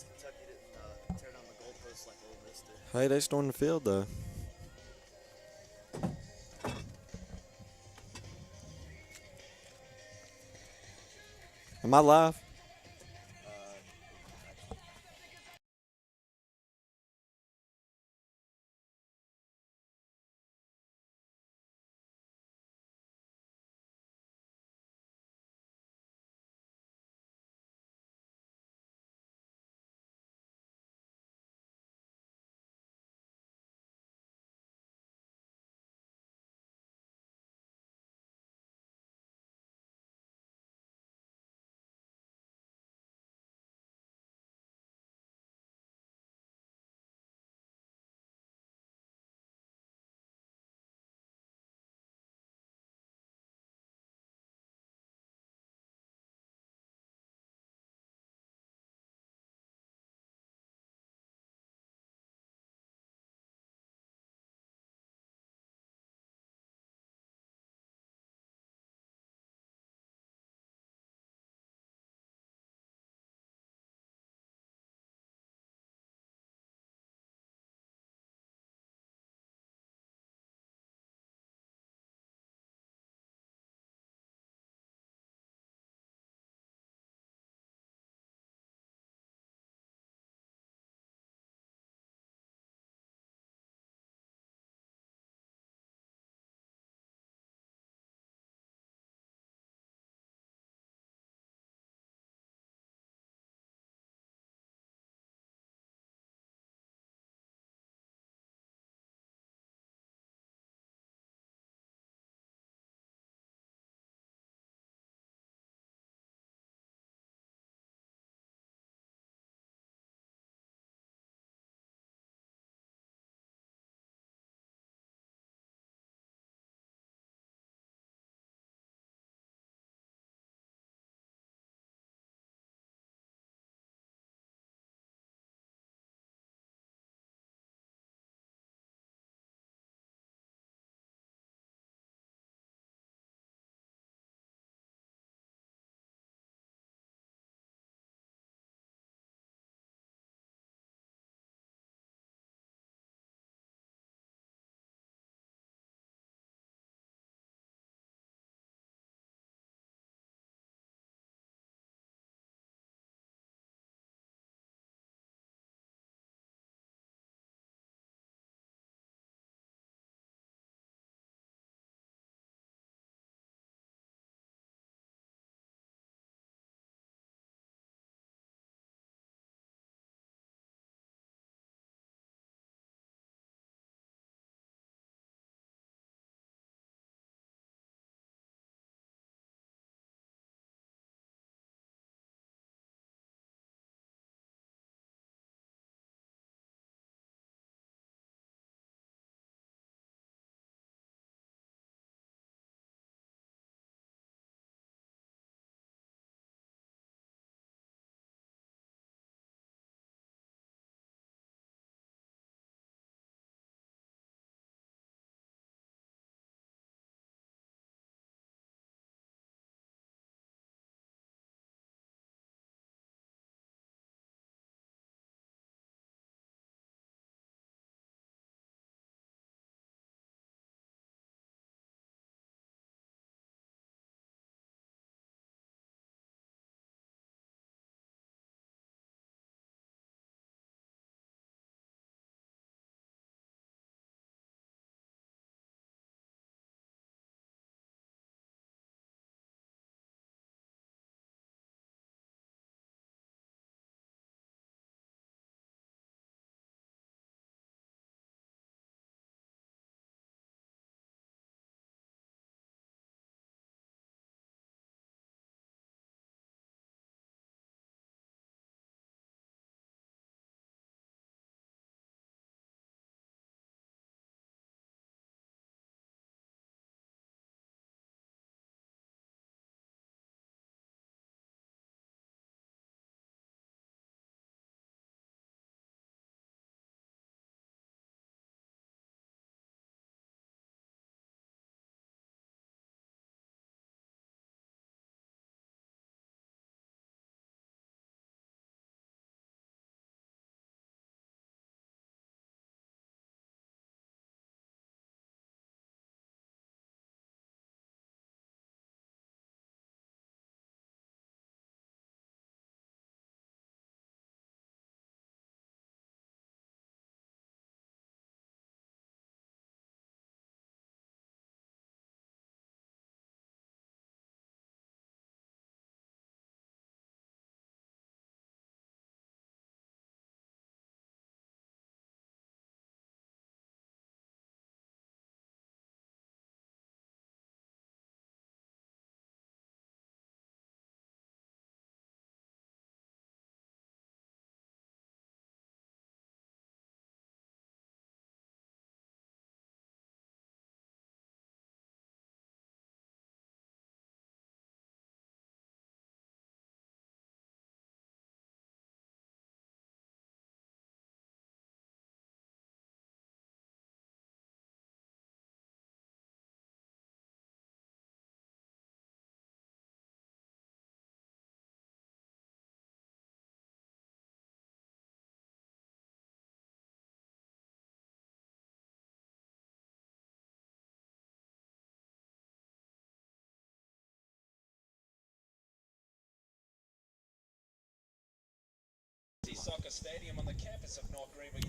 Kentucky didn't tear down the goalposts like Ole Miss did. Hey, they stormed the field though. Am I live?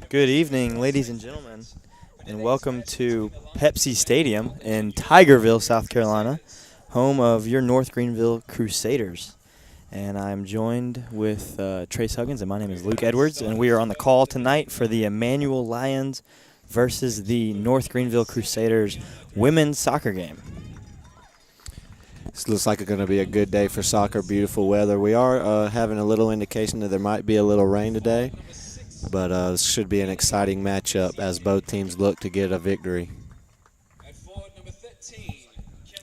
Good evening, ladies and gentlemen, and welcome to Pepsi Stadium in Tigerville, South Carolina, home of your North Greenville Crusaders. And I'm joined with Trace Huggins, and my name is Luke Edwards, and we are on the call tonight for the Emmanuel Lions versus the North Greenville Crusaders women's soccer game. This looks like it's going to be a good day for soccer. Beautiful weather. We are having a little indication that there might be a little rain today, but this should be an exciting matchup as both teams look to get a victory.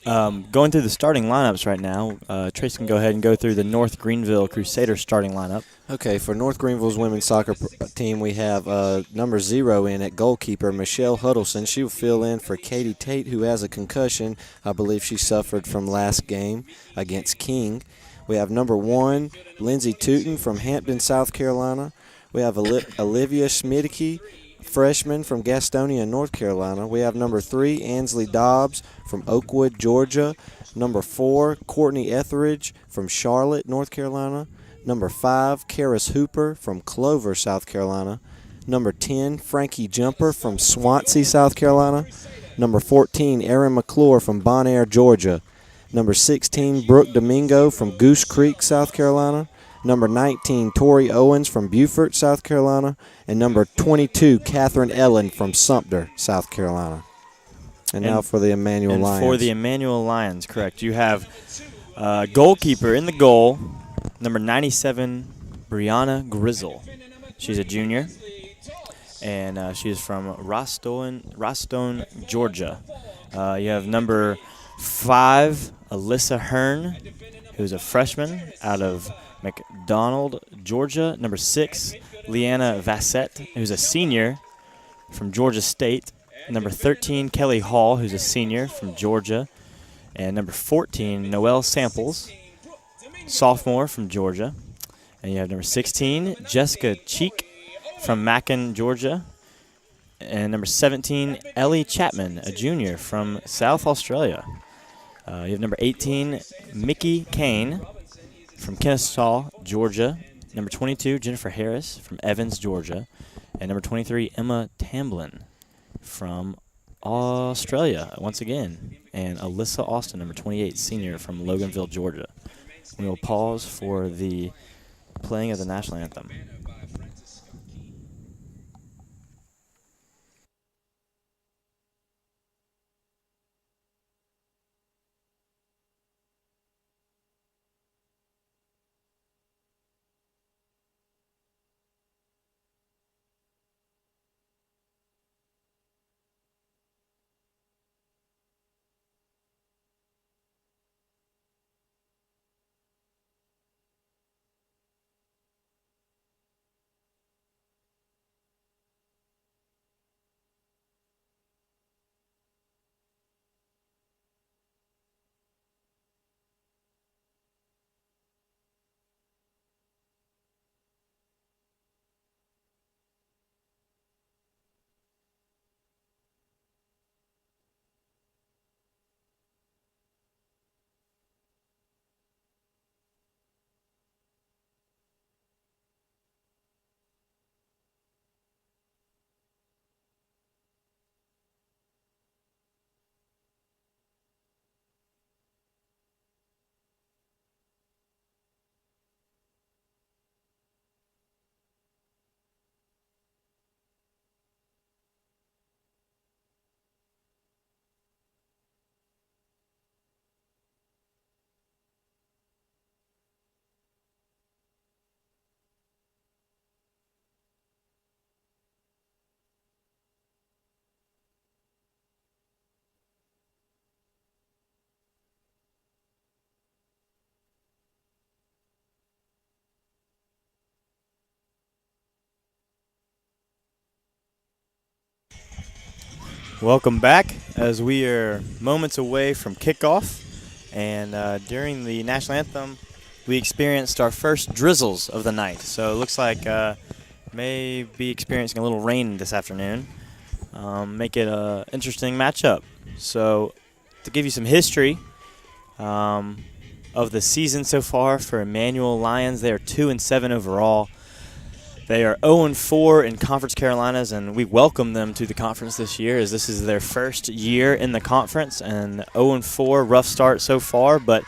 Going through the starting lineups right now, Trace can go ahead and go through the North Greenville Crusaders starting lineup. Okay, for North Greenville's women's soccer team, we have number 0 in at goalkeeper, Michelle Huddleston. She will fill in for Katie Tate, who has a concussion. I believe she suffered from last game against King. We have number 1, Lindsay Tootin from Hampton, South Carolina. We have Olivia Schmidtke, freshman from Gastonia, North Carolina. We have number 3, Ansley Dobbs from Oakwood, Georgia. Number 4, Courtney Etheridge from Charlotte, North Carolina. Number 5, Karis Hooper from Clover, South Carolina. Number 10, Frankie Jumper from Swansea, South Carolina. Number 14, Erin McClure from Bon Air, Georgia. Number 16, Brooke Domingo from Goose Creek, South Carolina. Number 19, Tori Owens from Beaufort, South Carolina. And number 22, Catherine Ellen from Sumter, South Carolina. And now for the Emmanuel Lions. For the Emmanuel Lions, correct. You have goalkeeper in the goal, number 97, Brianna Grizzle. She's a junior, and she is from Rostone, Georgia. You have number 5, Alyssa Hearn, who's a freshman out of McDonald, Georgia. Number 6, Leanna Vassett, who's a senior from Georgia State. Number 13, Kelly Hall, who's a senior from Georgia. And number 14, Noelle Samples, sophomore from Georgia. And you have number 16, Jessica Cheek from Macon, Georgia. And number 17, Ellie Chapman, a junior from South Australia. You have number 18, Mickey Kane from Kennesaw, Georgia. Number 22, Jennifer Harris from Evans, Georgia. And number 23, Emma Tamblin from Australia, once again. And Alyssa Austin, number 28, senior from Loganville, Georgia. We will pause for the playing of the national anthem. Welcome back as we are moments away from kickoff. And during the national anthem, we experienced our first drizzles of the night. So it looks like may be experiencing a little rain this afternoon. Make it an interesting matchup. So to give you some history of the season so far for Emmanuel Lions, they are 2-7 overall. They are 0-4 in Conference Carolinas, and we welcome them to the conference this year as this is their first year in the conference. And 0-4, rough start so far, but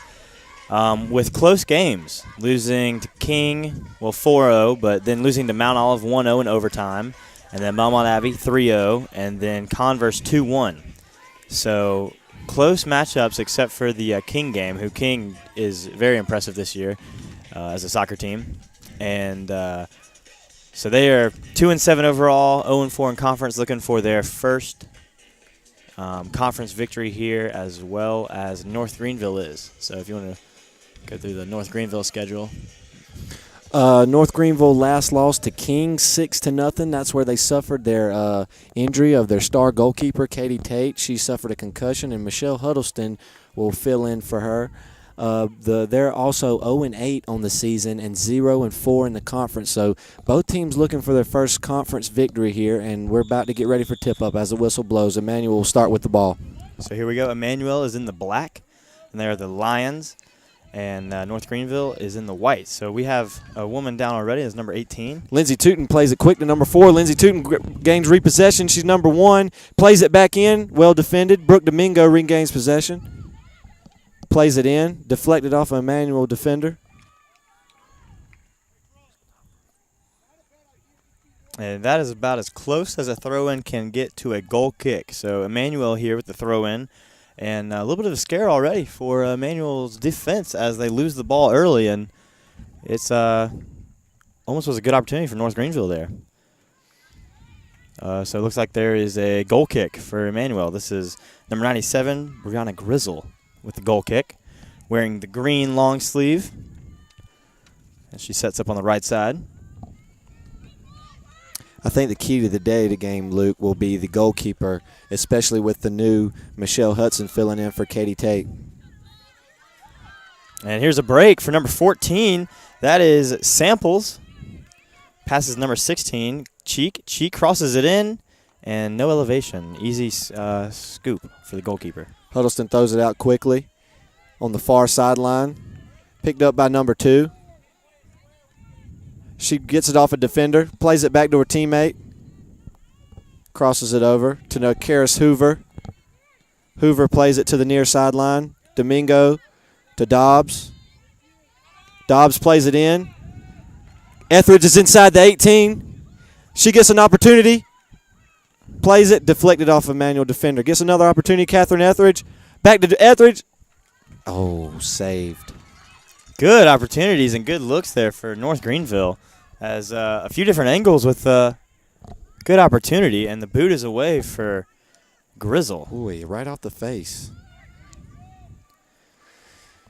with close games, losing to King, 4-0, but then losing to Mount Olive 1-0 in overtime, and then Belmont Abbey 3-0, and then Converse 2-1. So close matchups except for the King game, who King is very impressive this year as a soccer team. And so they are 2-7 overall, 0-4 in conference, looking for their first conference victory here, as well as North Greenville is. So if you want to go through the North Greenville schedule. North Greenville last lost to King 6-0. That's where they suffered their injury of their star goalkeeper, Katie Tate. She suffered a concussion, and Michelle Huddleston will fill in for her. They're also 0-8 on the season and 0-4 in the conference. So both teams looking for their first conference victory here, and we're about to get ready for tip-up as the whistle blows. Emmanuel will start with the ball. So here we go. Emmanuel is in the black, and they're the Lions. And North Greenville is in the white. So we have a woman down already. It's number 18. Lindsey Tootin plays it quick to number 4. Lindsey Tootin gains repossession. She's number 1. Plays it back in. Well defended. Brooke Domingo regains possession. Plays it in. Deflected off an Emmanuel defender. And that is about as close as a throw-in can get to a goal kick. So Emmanuel here with the throw-in. And a little bit of a scare already for Emmanuel's defense as they lose the ball early. And it's almost was a good opportunity for North Greenville there. So it looks like there is a goal kick for Emmanuel. This is number 97, Brianna Grizzle, with the goal kick, wearing the green long sleeve. And she sets up on the right side. I think the key to the day to game, Luke, will be the goalkeeper, especially with the new Michelle Hudson filling in for Katie Tate. And here's a break for number 14. That is Samples. Passes number 16, Cheek. Cheek crosses it in, and no elevation. Easy scoop for the goalkeeper. Huddleston throws it out quickly on the far sideline. Picked up by number 2. She gets it off a defender, plays it back to her teammate, crosses it over to Karis Hoover. Hoover plays it to the near sideline. Domingo to Dobbs. Dobbs plays it in. Etheridge is inside the 18. She gets an opportunity. Plays it, deflected off a manual defender. Gets another opportunity, Catherine Etheridge. Back to Etheridge. Oh, saved. Good opportunities and good looks there for North Greenville. As a few different angles with good opportunity, and the boot is away for Grizzle. Ooh, right off the face.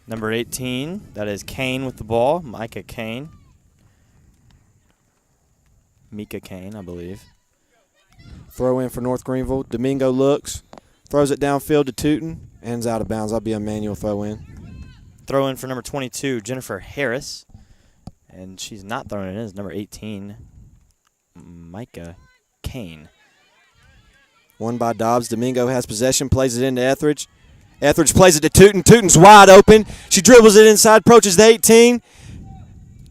Number 18, that is Kane with the ball, Micah Kane. Mika Kane, I believe. Throw in for North Greenville. Domingo looks, throws it downfield to Tootin, ends out of bounds. That'll be a manual throw in. Throw in for number 22, Jennifer Harris. And she's not throwing it in. It's number 18, Micah Kane. Won by Dobbs. Domingo has possession, plays it into Etheridge. Etheridge plays it to Tootin. Tootin's wide open. She dribbles it inside, approaches the 18.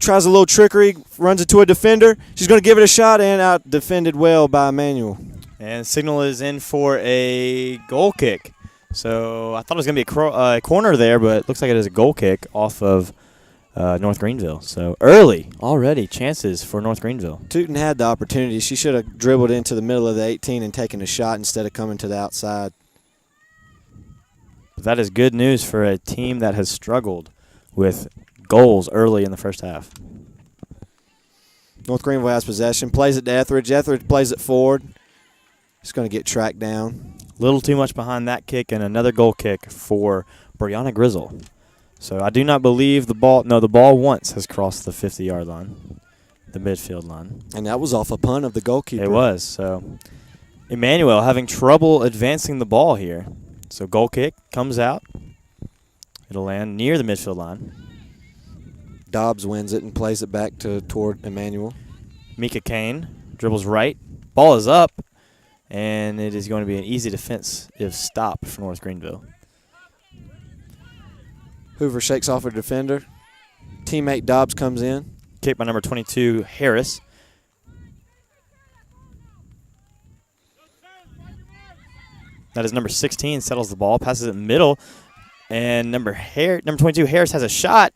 Tries a little trickery, runs it to a defender. She's going to give it a shot, and out defended well by Emmanuel. And signal is in for a goal kick. So I thought it was going to be a corner there, but it looks like it is a goal kick off of North Greenville. So early already chances for North Greenville. Tootin had the opportunity. She should have dribbled into the middle of the 18 and taken a shot instead of coming to the outside. But that is good news for a team that has struggled with goals early in the first half. North Greenville has possession, plays it to Etheridge. Etheridge plays it forward. It's going to get tracked down. A little too much behind that kick, and another goal kick for Brianna Grizzle. So I do not believe the ball once has crossed the 50-yard line, the midfield line. And that was off a punt of the goalkeeper. It was. So Emmanuel having trouble advancing the ball here. So goal kick comes out. It'll land near the midfield line. Dobbs wins it and plays it back toward Emmanuel. Mika Kane dribbles right. Ball is up, and it is going to be an easy defensive stop for North Greenville. Hoover shakes off a defender. Teammate Dobbs comes in. Kick by number 22, Harris. That is number 16, settles the ball, passes it middle, and number 22, Harris, has a shot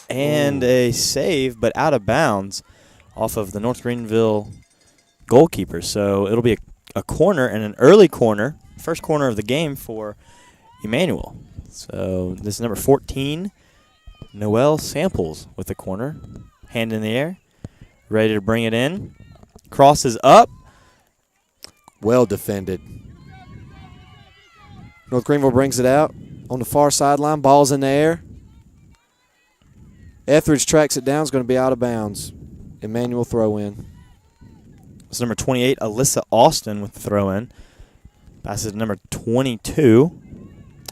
and a save, but out of bounds off of the North Greenville goalkeeper. So it'll be a corner, and an early corner, first corner of the game for Emmanuel. So this is number 14, Noelle Samples with the corner. Hand in the air, ready to bring it in. Crosses up. Well defended. North Greenville brings it out on the far sideline. Ball's in the air. Etheridge tracks it down. It's going to be out of bounds. Emmanuel throw in. It's number 28, Alyssa Austin with the throw in. Passes to number 22,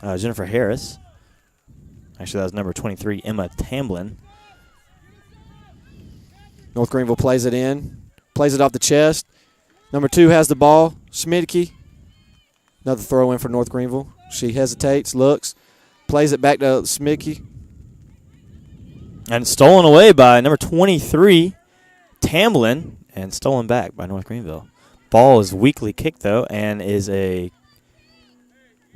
Jennifer Harris. Actually, that was number 23, Emma Tamblin. North Greenville plays it in. Plays it off the chest. Number 2 has the ball. Schmidtke. Another throw in for North Greenville. She hesitates, looks, plays it back to Schmidtke. And stolen away by number 23, Tamblin, and stolen back by North Greenville. Ball is weakly kicked, though, and is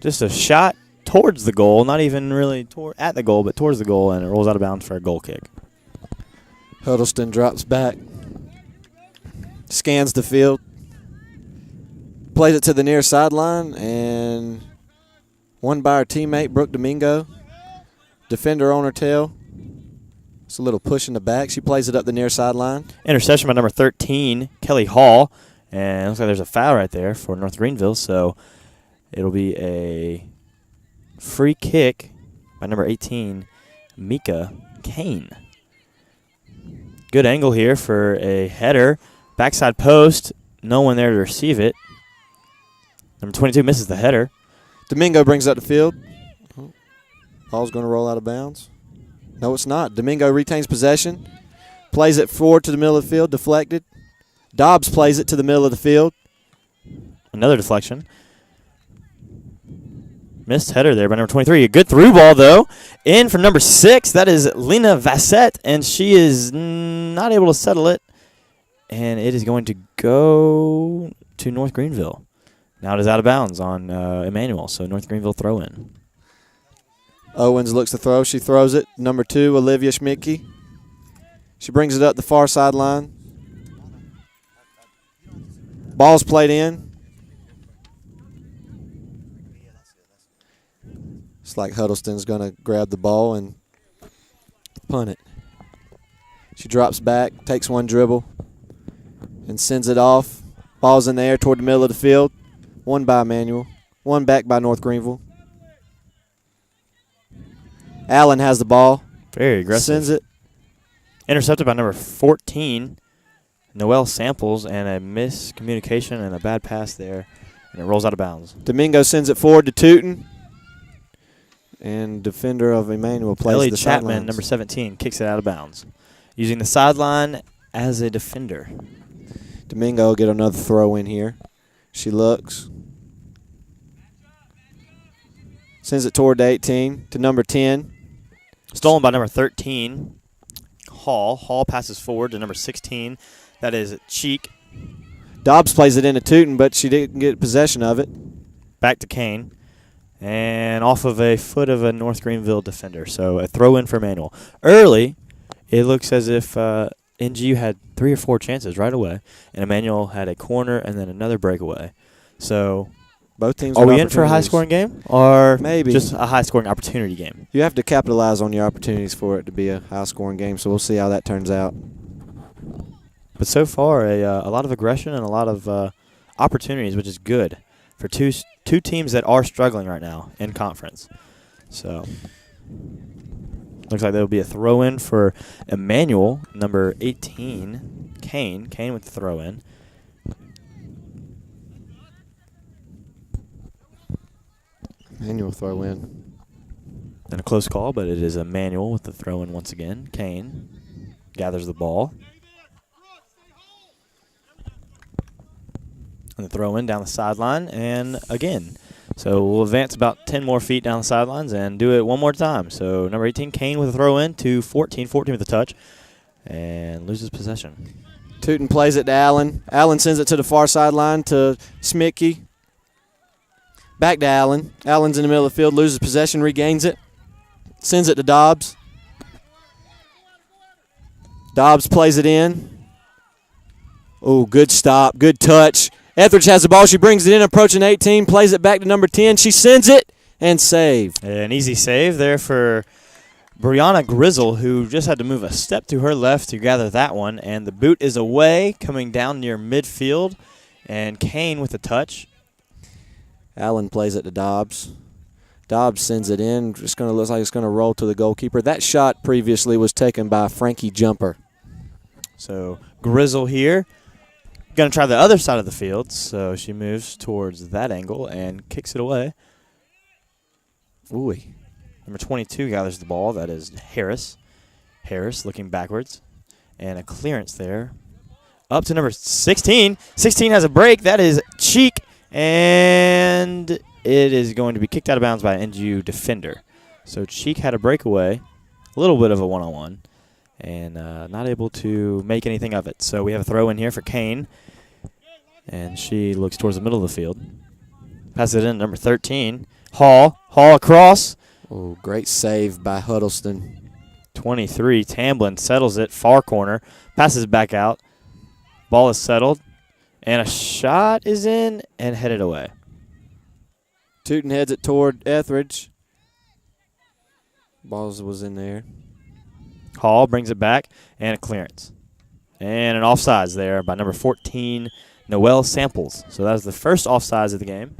just a shot towards the goal, not even really at the goal, but towards the goal, and it rolls out of bounds for a goal kick. Huddleston drops back, scans the field, plays it to the near sideline, and won by our teammate, Brooke Domingo. Defender on her tail. It's a little push in the back. She plays it up the near sideline. Interception by number 13, Kelly Hall. And it looks like there's a foul right there for North Greenville, so it'll be a free kick by number 18, Mika Kane. Good angle here for a header. Backside post, no one there to receive it. Number 22 misses the header. Domingo brings up the field. Ball's going to roll out of bounds. No, it's not. Domingo retains possession. Plays it forward to the middle of the field, deflected. Dobbs plays it to the middle of the field. Another deflection. Missed header there by number 23. A good through ball, though. In for number 6. That is Lena Vassett, and she is not able to settle it. And it is going to go to North Greenville. Now it is out of bounds on Emmanuel, so North Greenville throw in. Owens looks to throw. She throws it. Number 2, Olivia Schmidtke. She brings it up the far sideline. Ball's played in. It's like Huddleston's going to grab the ball and punt it. She drops back, takes one dribble, and sends it off. Ball's in the air toward the middle of the field. One by Emmanuel. One back by North Greenville. Allen has the ball. Very aggressive. Sends it. Intercepted by number 14, Noelle Samples, and a miscommunication and a bad pass there, and it rolls out of bounds. Domingo sends it forward to Tootin. And defender of Emmanuel plays Ellie the Chapman, sidelines. number 17, kicks it out of bounds, using the sideline as a defender. Domingo will get another throw in here. She looks. Sends it toward the 18 to number 10. Stolen by number 13, Hall. Hall passes forward to number 16. That is Cheek. Dobbs plays it into Tootin, but she didn't get possession of it. Back to Kane. And off of a foot of a North Greenville defender. So a throw in for Emmanuel. Early, it looks as if NGU had 3 or 4 chances right away. And Emmanuel had a corner and then another breakaway. So both teams are we in for a high-scoring game? Or maybe just a high-scoring opportunity game? You have to capitalize on your opportunities for it to be a high-scoring game, so we'll see how that turns out. But so far, a lot of aggression and a lot of opportunities, which is good for two teams that are struggling right now in conference. So looks like there will be a throw-in for Emmanuel, number 18, Kane. Kane with the throw-in. Emmanuel throw in. And a close call, but it is Emmanuel with the throw-in once again. Kane gathers the ball. And the throw-in down the sideline, and again. So we'll advance about 10 more feet down the sidelines and do it one more time. So number 18, Kane with a throw-in to 14. 14 with a touch, and loses possession. Tootin plays it to Allen. Allen sends it to the far sideline to Schmidtke. Back to Allen. Allen's in the middle of the field, loses possession, regains it. Sends it to Dobbs. Dobbs plays it in. Oh, good stop, good touch. Etheridge has the ball. She brings it in, approaching 18, plays it back to number 10. She sends it and save. An easy save there for Brianna Grizzle, who just had to move a step to her left to gather that one. And the boot is away, coming down near midfield. And Kane with a touch. Allen plays it to Dobbs. Dobbs sends it in. Just going to look like it's going to roll to the goalkeeper. That shot previously was taken by Frankie Jumper. So Grizzle here. Going to try the other side of the field, so she moves towards that angle and kicks it away. Ooh. Number 22 gathers the ball. That is Harris. Harris looking backwards. And a clearance there. Up to number 16. 16 has a break. That is Cheek. And it is going to be kicked out of bounds by an NGU defender. So Cheek had a breakaway. A little bit of a one-on-one. And not able to make anything of it. So we have a throw in here for Kane. And she looks towards the middle of the field. Passes it in, number 13. Hall across. Oh, great save by Huddleston. 23, Tamblin settles it, far corner. Passes back out. Ball is settled. And a shot is in and headed away. Tootin heads it toward Etheridge. Balls was in there. Hall brings it back, and a clearance. And an offsides there by number 14, Noelle Samples. So that was the first offsides of the game.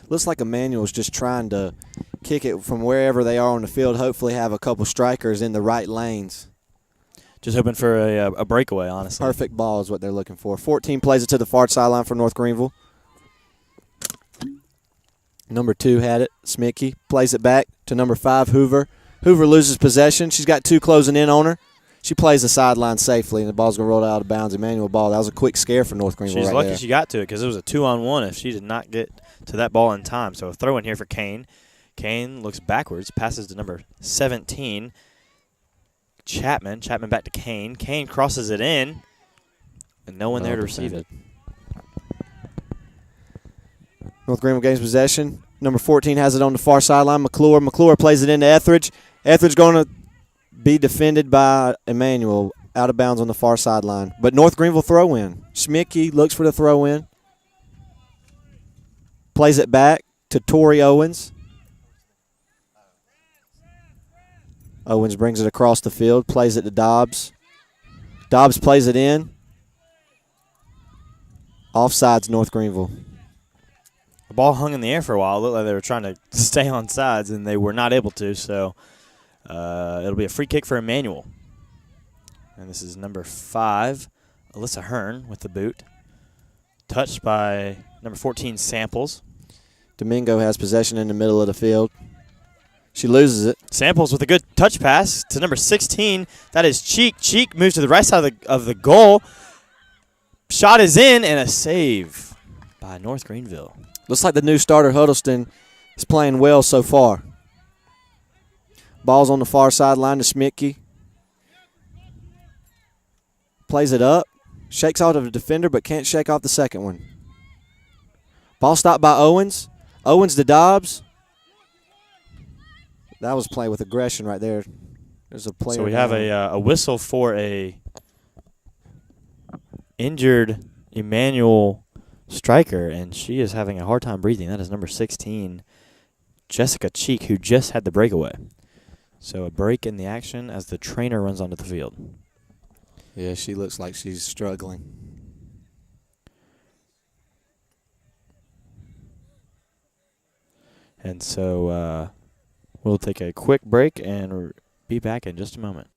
Looks like Emmanuel's just trying to kick it from wherever they are on the field, hopefully have a couple strikers in the right lanes. Just hoping for a breakaway, honestly. Perfect ball is what they're looking for. 14 plays it to the far sideline for North Greenville. Number 2 had it. Smickey plays it back to number 5, Hoover. Hoover loses possession. She's got 2 closing in on her. She plays the sideline safely, and the ball's going to roll out of bounds. Emmanuel Ball, that was a quick scare for North Greenville. She's right lucky there. she got to it because it was a 2-on-1 if she did not get to that ball in time. So a throw in here for Kane. Kane looks backwards, passes to number 17, Chapman. Chapman back to Kane. Kane crosses it in, and no one there to receive it. North Greenville gains possession. Number 14 has it on the far sideline. McClure plays it into Etheridge. Etheridge going to be defended by Emmanuel, out of bounds on the far sideline. But North Greenville throw in. Schmidtke looks for the throw in. Plays it back to Tori Owens. Owens brings it across the field, plays it to Dobbs. Dobbs plays it in. Offsides North Greenville. The ball hung in the air for a while. It looked like they were trying to stay on sides, and they were not able to. So it'll be a free kick for Emmanuel. And this is number 5, Alyssa Hearn with the boot. Touched by number 14, Samples. Domingo has possession in the middle of the field. She loses it. Samples with a good touch pass to number 16. That is Cheek. Cheek moves to the right side of the goal. Shot is in, and a save by North Greenville. Looks like the new starter, Huddleston, is playing well so far. Ball's on the far sideline to Schmidtke. Plays it up. Shakes off of the defender, but can't shake off the second one. Ball stopped by Owens. Owens to Dobbs. That was played with aggression right there. There's a player. So we have a whistle for a injured Emmanuel striker, and she is having a hard time breathing. That is number 16, Jessica Cheek, who just had the breakaway. So a break in the action as the trainer runs onto the field. Yeah, she looks like she's struggling. And so we'll take a quick break and be back in just a moment.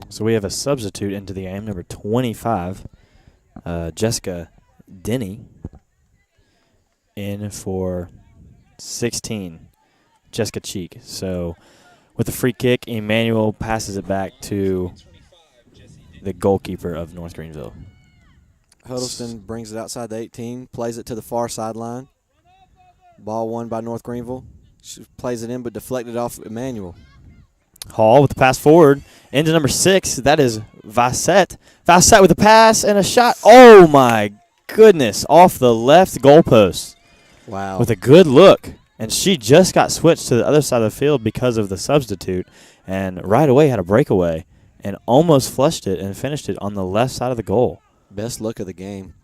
So we have a substitute into the game, number 25, Jessica Denny, in for 16, Jessica Cheek. So with the free kick, Emmanuel passes it back to the goalkeeper of North Greenville. Huddleston brings it outside the 18, plays it to the far sideline. Ball won by North Greenville. She plays it in but deflected off Emmanuel. Hall with the pass forward into number 6. That is Vassett. Vassett with the pass and a shot. Oh, my goodness. Off the left goalpost. Wow. With a good look. And she just got switched to the other side of the field because of the substitute. And right away had a breakaway and almost flushed it and finished it on the left side of the goal. Best look of the game.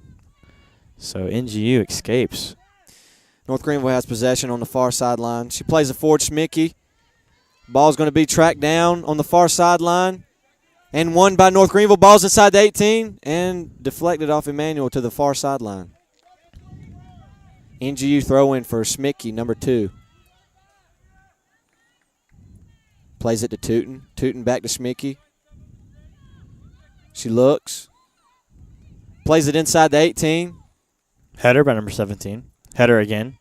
So NGU escapes. North Greenville has possession on the far sideline. She plays it forward, Schmicky. Ball's going to be tracked down on the far sideline and won by North Greenville. Ball's inside the 18 and deflected off Emmanuel to the far sideline. NGU throw in for Schmicky, number 2. Plays it to Tootin. Tootin back to Schmicky. She looks. Plays it inside the 18. Header by number 17. Header again.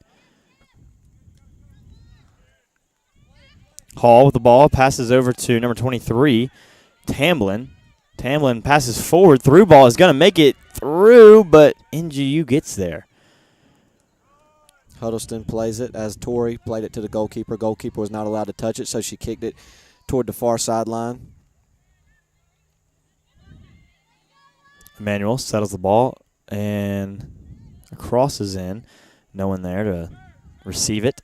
Hall with the ball, passes over to number 23, Tamblin. Tamblin passes forward, through ball, is going to make it through, but NGU gets there. Huddleston plays it as Tori played it to the goalkeeper. Goalkeeper was not allowed to touch it, so she kicked it toward the far sideline. Emmanuel settles the ball and crosses in. No one there to receive it.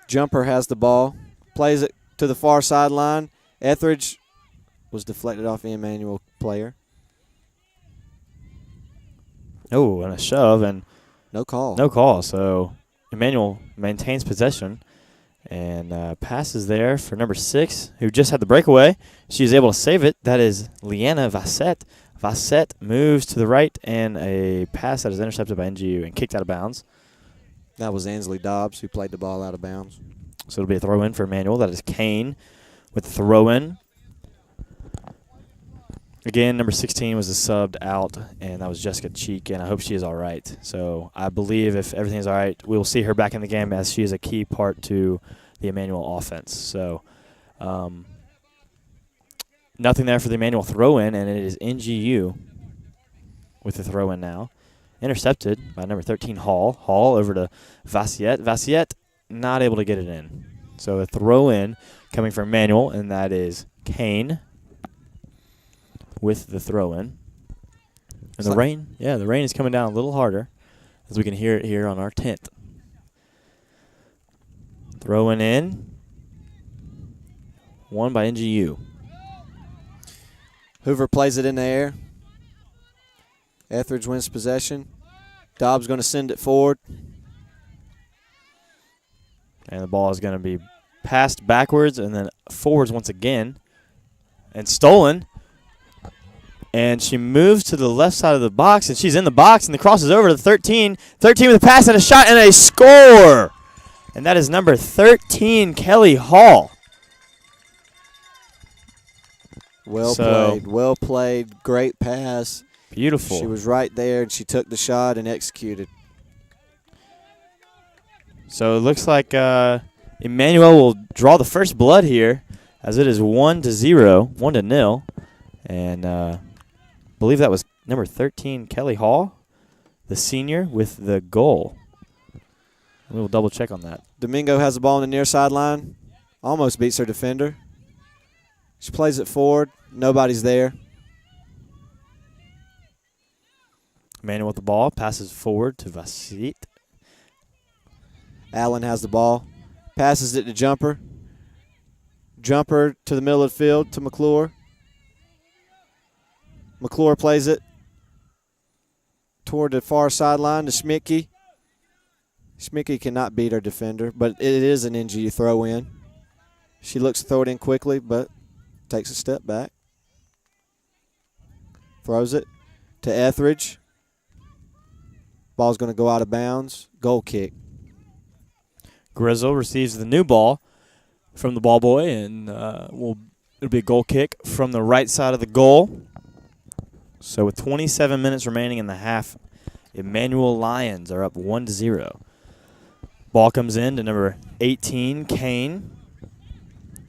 Jumper has the ball, plays it to the far sideline. Etheridge was deflected off the Emmanuel player. Oh, and a shove, and no call. No call. So Emmanuel maintains possession and passes there for number 6, who just had the breakaway. She's able to save it. That is Leanna Vassett. Vassett moves to the right, and a pass that is intercepted by NGU and kicked out of bounds. That was Ansley Dobbs who played the ball out of bounds. So it'll be a throw-in for Emmanuel. That is Kane with the throw-in. Again, number 16 was a subbed out, and that was Jessica Cheek, and I hope she is all right. So I believe if everything is all right, we will see her back in the game as she is a key part to the Emmanuel offense. So nothing there for the Emmanuel throw-in, and it is NGU with the throw-in now. Intercepted by number 13, Hall. Hall over to Vassiette. Vassiette not able to get it in. So a throw-in coming from Emmanuel, and that is Kane with the throw-in. And the rain is coming down a little harder, as we can hear it here on our tent. Throw-in in. Won by NGU. Hoover plays it in the air. Etheridge wins possession. Dobbs going to send it forward. And the ball is going to be passed backwards and then forwards once again. And stolen. And she moves to the left side of the box, and she's in the box, and the cross is over to 13. 13 with a pass and a shot and a score. And that is number 13, Kelly Hall. Well played. Great pass. Beautiful. She was right there, and she took the shot and executed. So it looks like Emmanuel will draw the first blood here, as it is 1-0, 1-0. And I believe that was number 13, Kelly Hall, the senior, with the goal. We will double check on that. Domingo has the ball on the near sideline. Almost beats her defender. She plays it forward. Nobody's there. Emmanuel with the ball, passes forward to Vasit. Allen has the ball. Passes it to Jumper. Jumper to the middle of the field to McClure. McClure plays it toward the far sideline to Schmicky. Schmicky cannot beat her defender, but it is an NGU throw-in. She looks to throw it in quickly, but takes a step back. Throws it to Etheridge. Ball's going to go out of bounds. Goal kick. Grizzle receives the new ball from the ball boy, and it'll be a goal kick from the right side of the goal. So with 27 minutes remaining in the half, Emmanuel Lions are up 1-0. Ball comes in to number 18, Kane.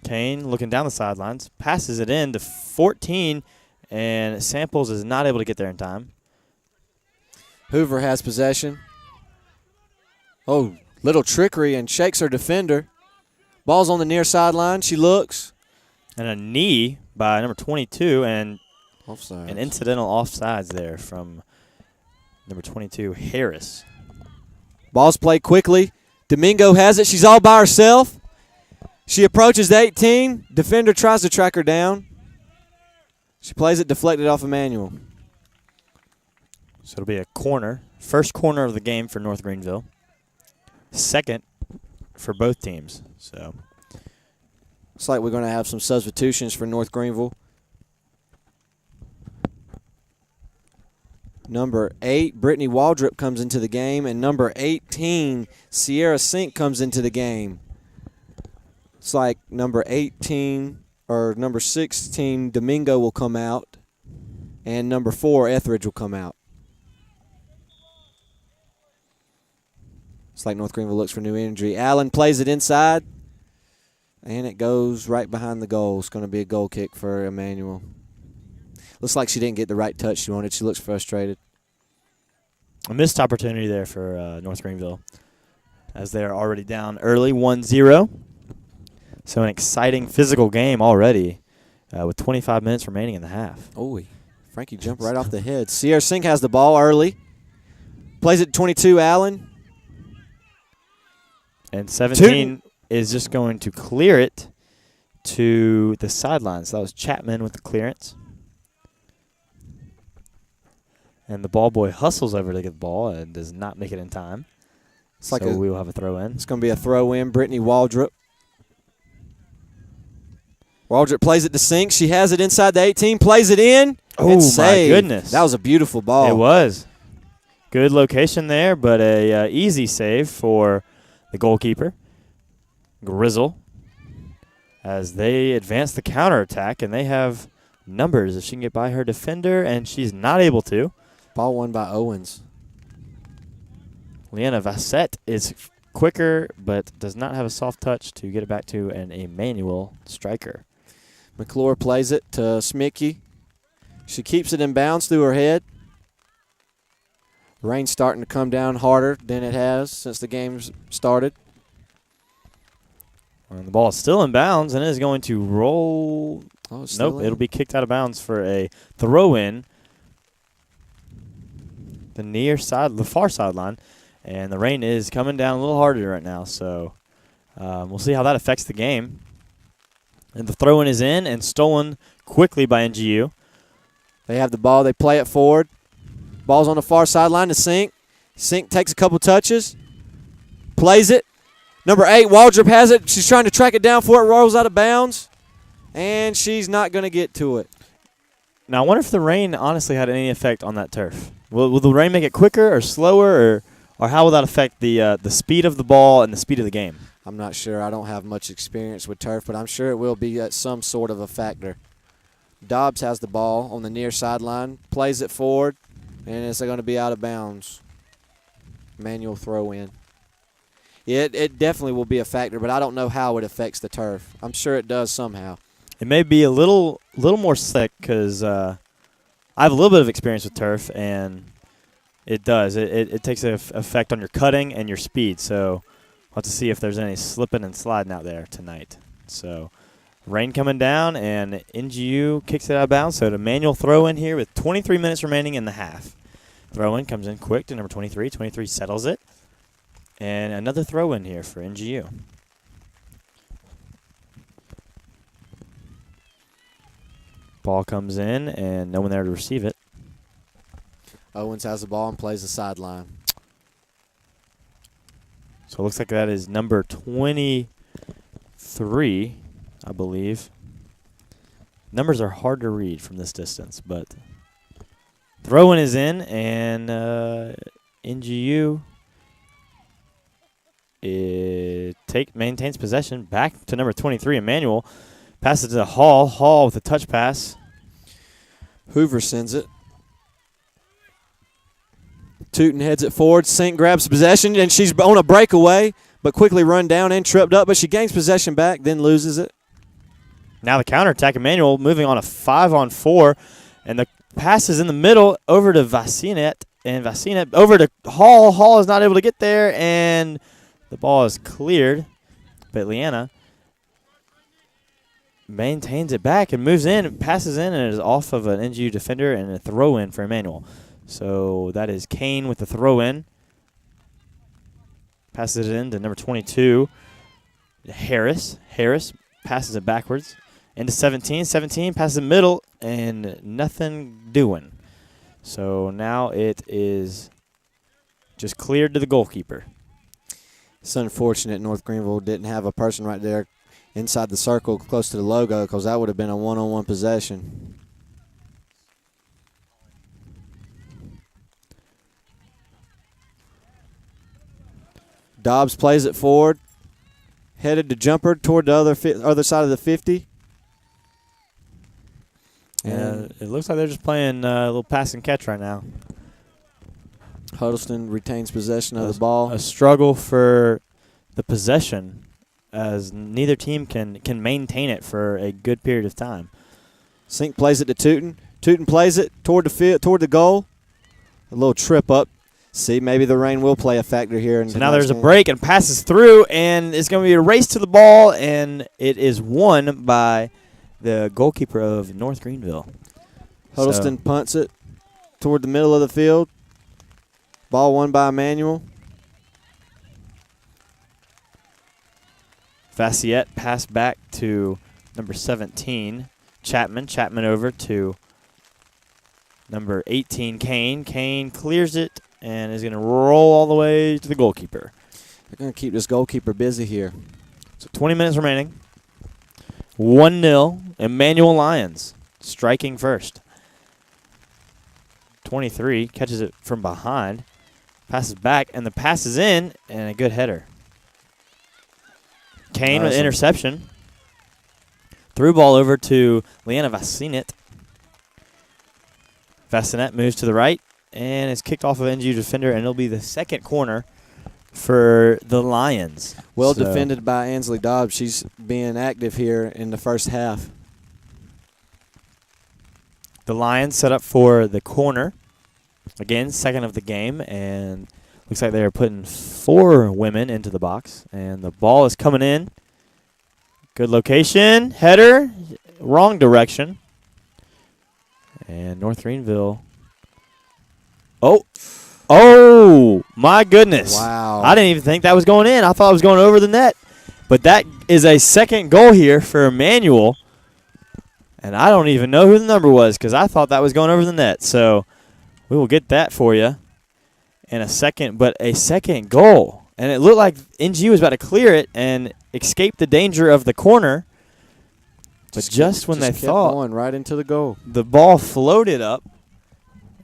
Kane looking down the sidelines, passes it in to 14, and Samples is not able to get there in time. Hoover has possession. Oh, little trickery and shakes her defender. Ball's on the near sideline. She looks. And a knee by number 22 and Offside. an incidental offsides there from number 22, Harris. Ball's played quickly. Domingo has it. She's all by herself. She approaches the 18. Defender tries to track her down. She plays it deflected off Emmanuel. So it'll be a corner. First corner of the game for North Greenville. Second for both teams. So looks like we're going to have some substitutions for North Greenville. Number 8, Brittany Waldrop comes into the game, and number 18, Sierra Sink comes into the game. It's like number 18 or number 16, Domingo will come out, and number 4, Etheridge will come out. It's like North Greenville looks for new energy. Allen plays it inside, and it goes right behind the goal. It's going to be a goal kick for Emmanuel. Looks like she didn't get the right touch she wanted. She looks frustrated. A missed opportunity there for North Greenville as they are already down early 1-0. So an exciting physical game already with 25 minutes remaining in the half. Oh, Frankie jumped right off the head. Sierra Sink has the ball early. Plays it to 22, Allen. And 17 is just going to clear it to the sidelines. So that was Chapman with the clearance. And the ball boy hustles over to get the ball and does not make it in time. So we will have a throw in. It's going to be a throw in. Brittany Waldrop. Waldrop plays it to Sink. She has it inside the 18. Plays it in. Oh, my goodness. That was a beautiful ball. It was. Good location there, but a easy save for the goalkeeper, Grizzle, as they advance the counterattack, and they have numbers if she can get by her defender, and she's not able to. Ball won by Owens. Leanna Vassett is quicker, but does not have a soft touch to get it back to an Emmanuel striker. McClure plays it to Smicky. She keeps it in bounds through her head. Rain's starting to come down harder than it has since the game's started. And the ball is still in bounds and is going to roll. Oh, nope, it'll be kicked out of bounds for a throw-in. The far sideline. And the rain is coming down a little harder right now, so we'll see how that affects the game. And the throw-in is in and stolen quickly by NGU. They have the ball. They play it forward. Ball's on the far sideline to Sink. Sink takes a couple touches. Plays it. Number 8, Waldrop has it. She's trying to track it down for it. Rolls out of bounds. And she's not going to get to it. Now, I wonder if the rain honestly had any effect on that turf. Will the rain make it quicker or slower, or how will that affect the speed of the ball and the speed of the game? I'm not sure. I don't have much experience with turf, but I'm sure it will be some sort of a factor. Dobbs has the ball on the near sideline, plays it forward, and it's going to be out of bounds. Manual throw in. It definitely will be a factor, but I don't know how it affects the turf. I'm sure it does somehow. It may be a little more slick because I have a little bit of experience with turf, and it does. It takes an effect on your cutting and your speed. So we'll have to see if there's any slipping and sliding out there tonight. So rain coming down, and NGU kicks it out of bounds. So the manual throw in here with 23 minutes remaining in the half. Throw in comes in quick to number 23. 23 settles it. And another throw in here for NGU. Ball comes in, and no one there to receive it. Owens has the ball and plays the sideline. So it looks like that is number 23, I believe. Numbers are hard to read from this distance, but throw-in is in, and NGU maintains possession back to number 23, Emmanuel. Passes to Hall. Hall with a touch pass. Hoover sends it. Tootin heads it forward. Sink grabs possession, and she's on a breakaway. but quickly run down and tripped up, but she gains possession back, then loses it. Now the counterattack, Emmanuel moving on a 5-on-4, and the pass is in the middle over to Vasinet, and Vasinet over to Hall. Hall is not able to get there, and the ball is cleared, but Leanna maintains it back and moves in, passes in, and is off of an NGU defender and a throw-in for Emmanuel. So that is Kane with the throw-in. Passes it in to number 22, Harris. Harris passes it backwards into 17. 17 passes the middle, and nothing doing. So now it is just cleared to the goalkeeper. It's unfortunate North Greenville didn't have a person right there inside the circle close to the logo, because that would have been a one-on-one possession. Dobbs plays it forward, headed to jumper toward the other side of the 50. And it looks like they're just playing a little pass and catch right now. Huddleston retains possession of the ball. A struggle for the possession, as neither team can maintain it for a good period of time. Sink plays it to Tootin. Tootin plays it toward the goal. A little trip up. See, maybe the rain will play a factor here. So now there's a break and passes through, and it's going to be a race to the ball, and it is won by the goalkeeper of North Greenville. Huddleston punts it toward the middle of the field. Ball won by Emmanuel. Vassiette passed back to number 17, Chapman. Chapman over to number 18, Kane. Kane clears it and is going to roll all the way to the goalkeeper. They're going to keep this goalkeeper busy here. So 20 minutes remaining. 1-0, Emmanuel Lions striking first. 23 catches it from behind, passes back, and the pass is in, and a good header. Kane with interception. Through ball over to Leanna Vasinet. Vasinet moves to the right, and is kicked off of NGU defender, and it'll be the second corner for the Lions. Well defended by Ansley Dobbs. She's being active here in the first half. The Lions set up for the corner. Again, second of the game, and looks like they are putting 4 women into the box. And the ball is coming in. Good location. Header. Wrong direction. And North Greenville. Oh, my goodness. Wow. I didn't even think that was going in. I thought it was going over the net. But that is a second goal here for Emmanuel. And I don't even know who the number was, because I thought that was going over the net. So we will get that for you in a second. But a second goal. And it looked like NGU was about to clear it and escape the danger of the corner. But just when they thought, going right into the goal, the ball floated up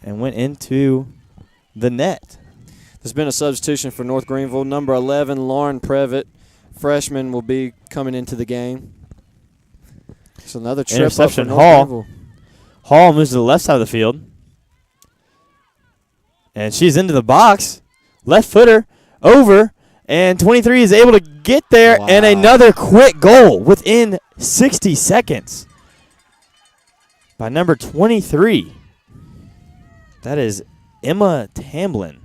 and went into the net. There's been a substitution for North Greenville. Number 11, Lauren Previtt, freshman, will be coming into the game. It's another trip Interception, up for North Hall. Greenville. Hall moves to the left side of the field. And she's into the box. Left footer over. And 23 is able to get there. Wow. And another quick goal within 60 seconds by number 23. That is Emma Tamblin.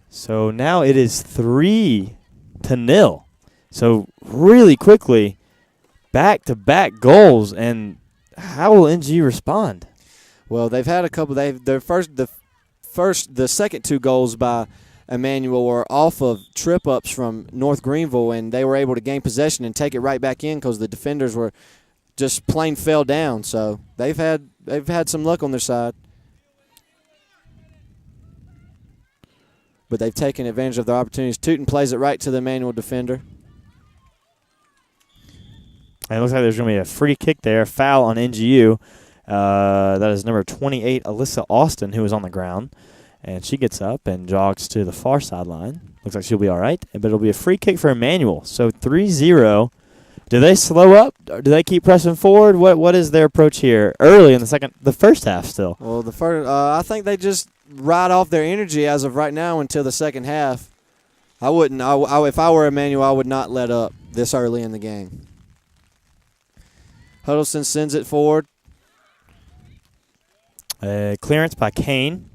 So now it is 3-0. So really quickly, back-to-back goals, and how will NG respond? Well, they've had a couple. The second 2 goals by Emmanuel were off of trip-ups from North Greenville, and they were able to gain possession and take it right back in because the defenders were just plain fell down. So they've had some luck on their side. But they've taken advantage of their opportunities. Tootin plays it right to the Emmanuel defender. And it looks like there's going to be a free kick there, foul on NGU. That is number 28, Alyssa Austin, who is on the ground. And she gets up and jogs to the far sideline. Looks like she'll be all right. But it'll be a free kick for Emmanuel. So 3-0. Do they slow up? Or do they keep pressing forward? What is their approach here early in the first half still? Well, I think they just ride off their energy as of right now until the second half. I wouldn't. If I were Emmanuel, I would not let up this early in the game. Huddleston sends it forward. Clearance by Kane.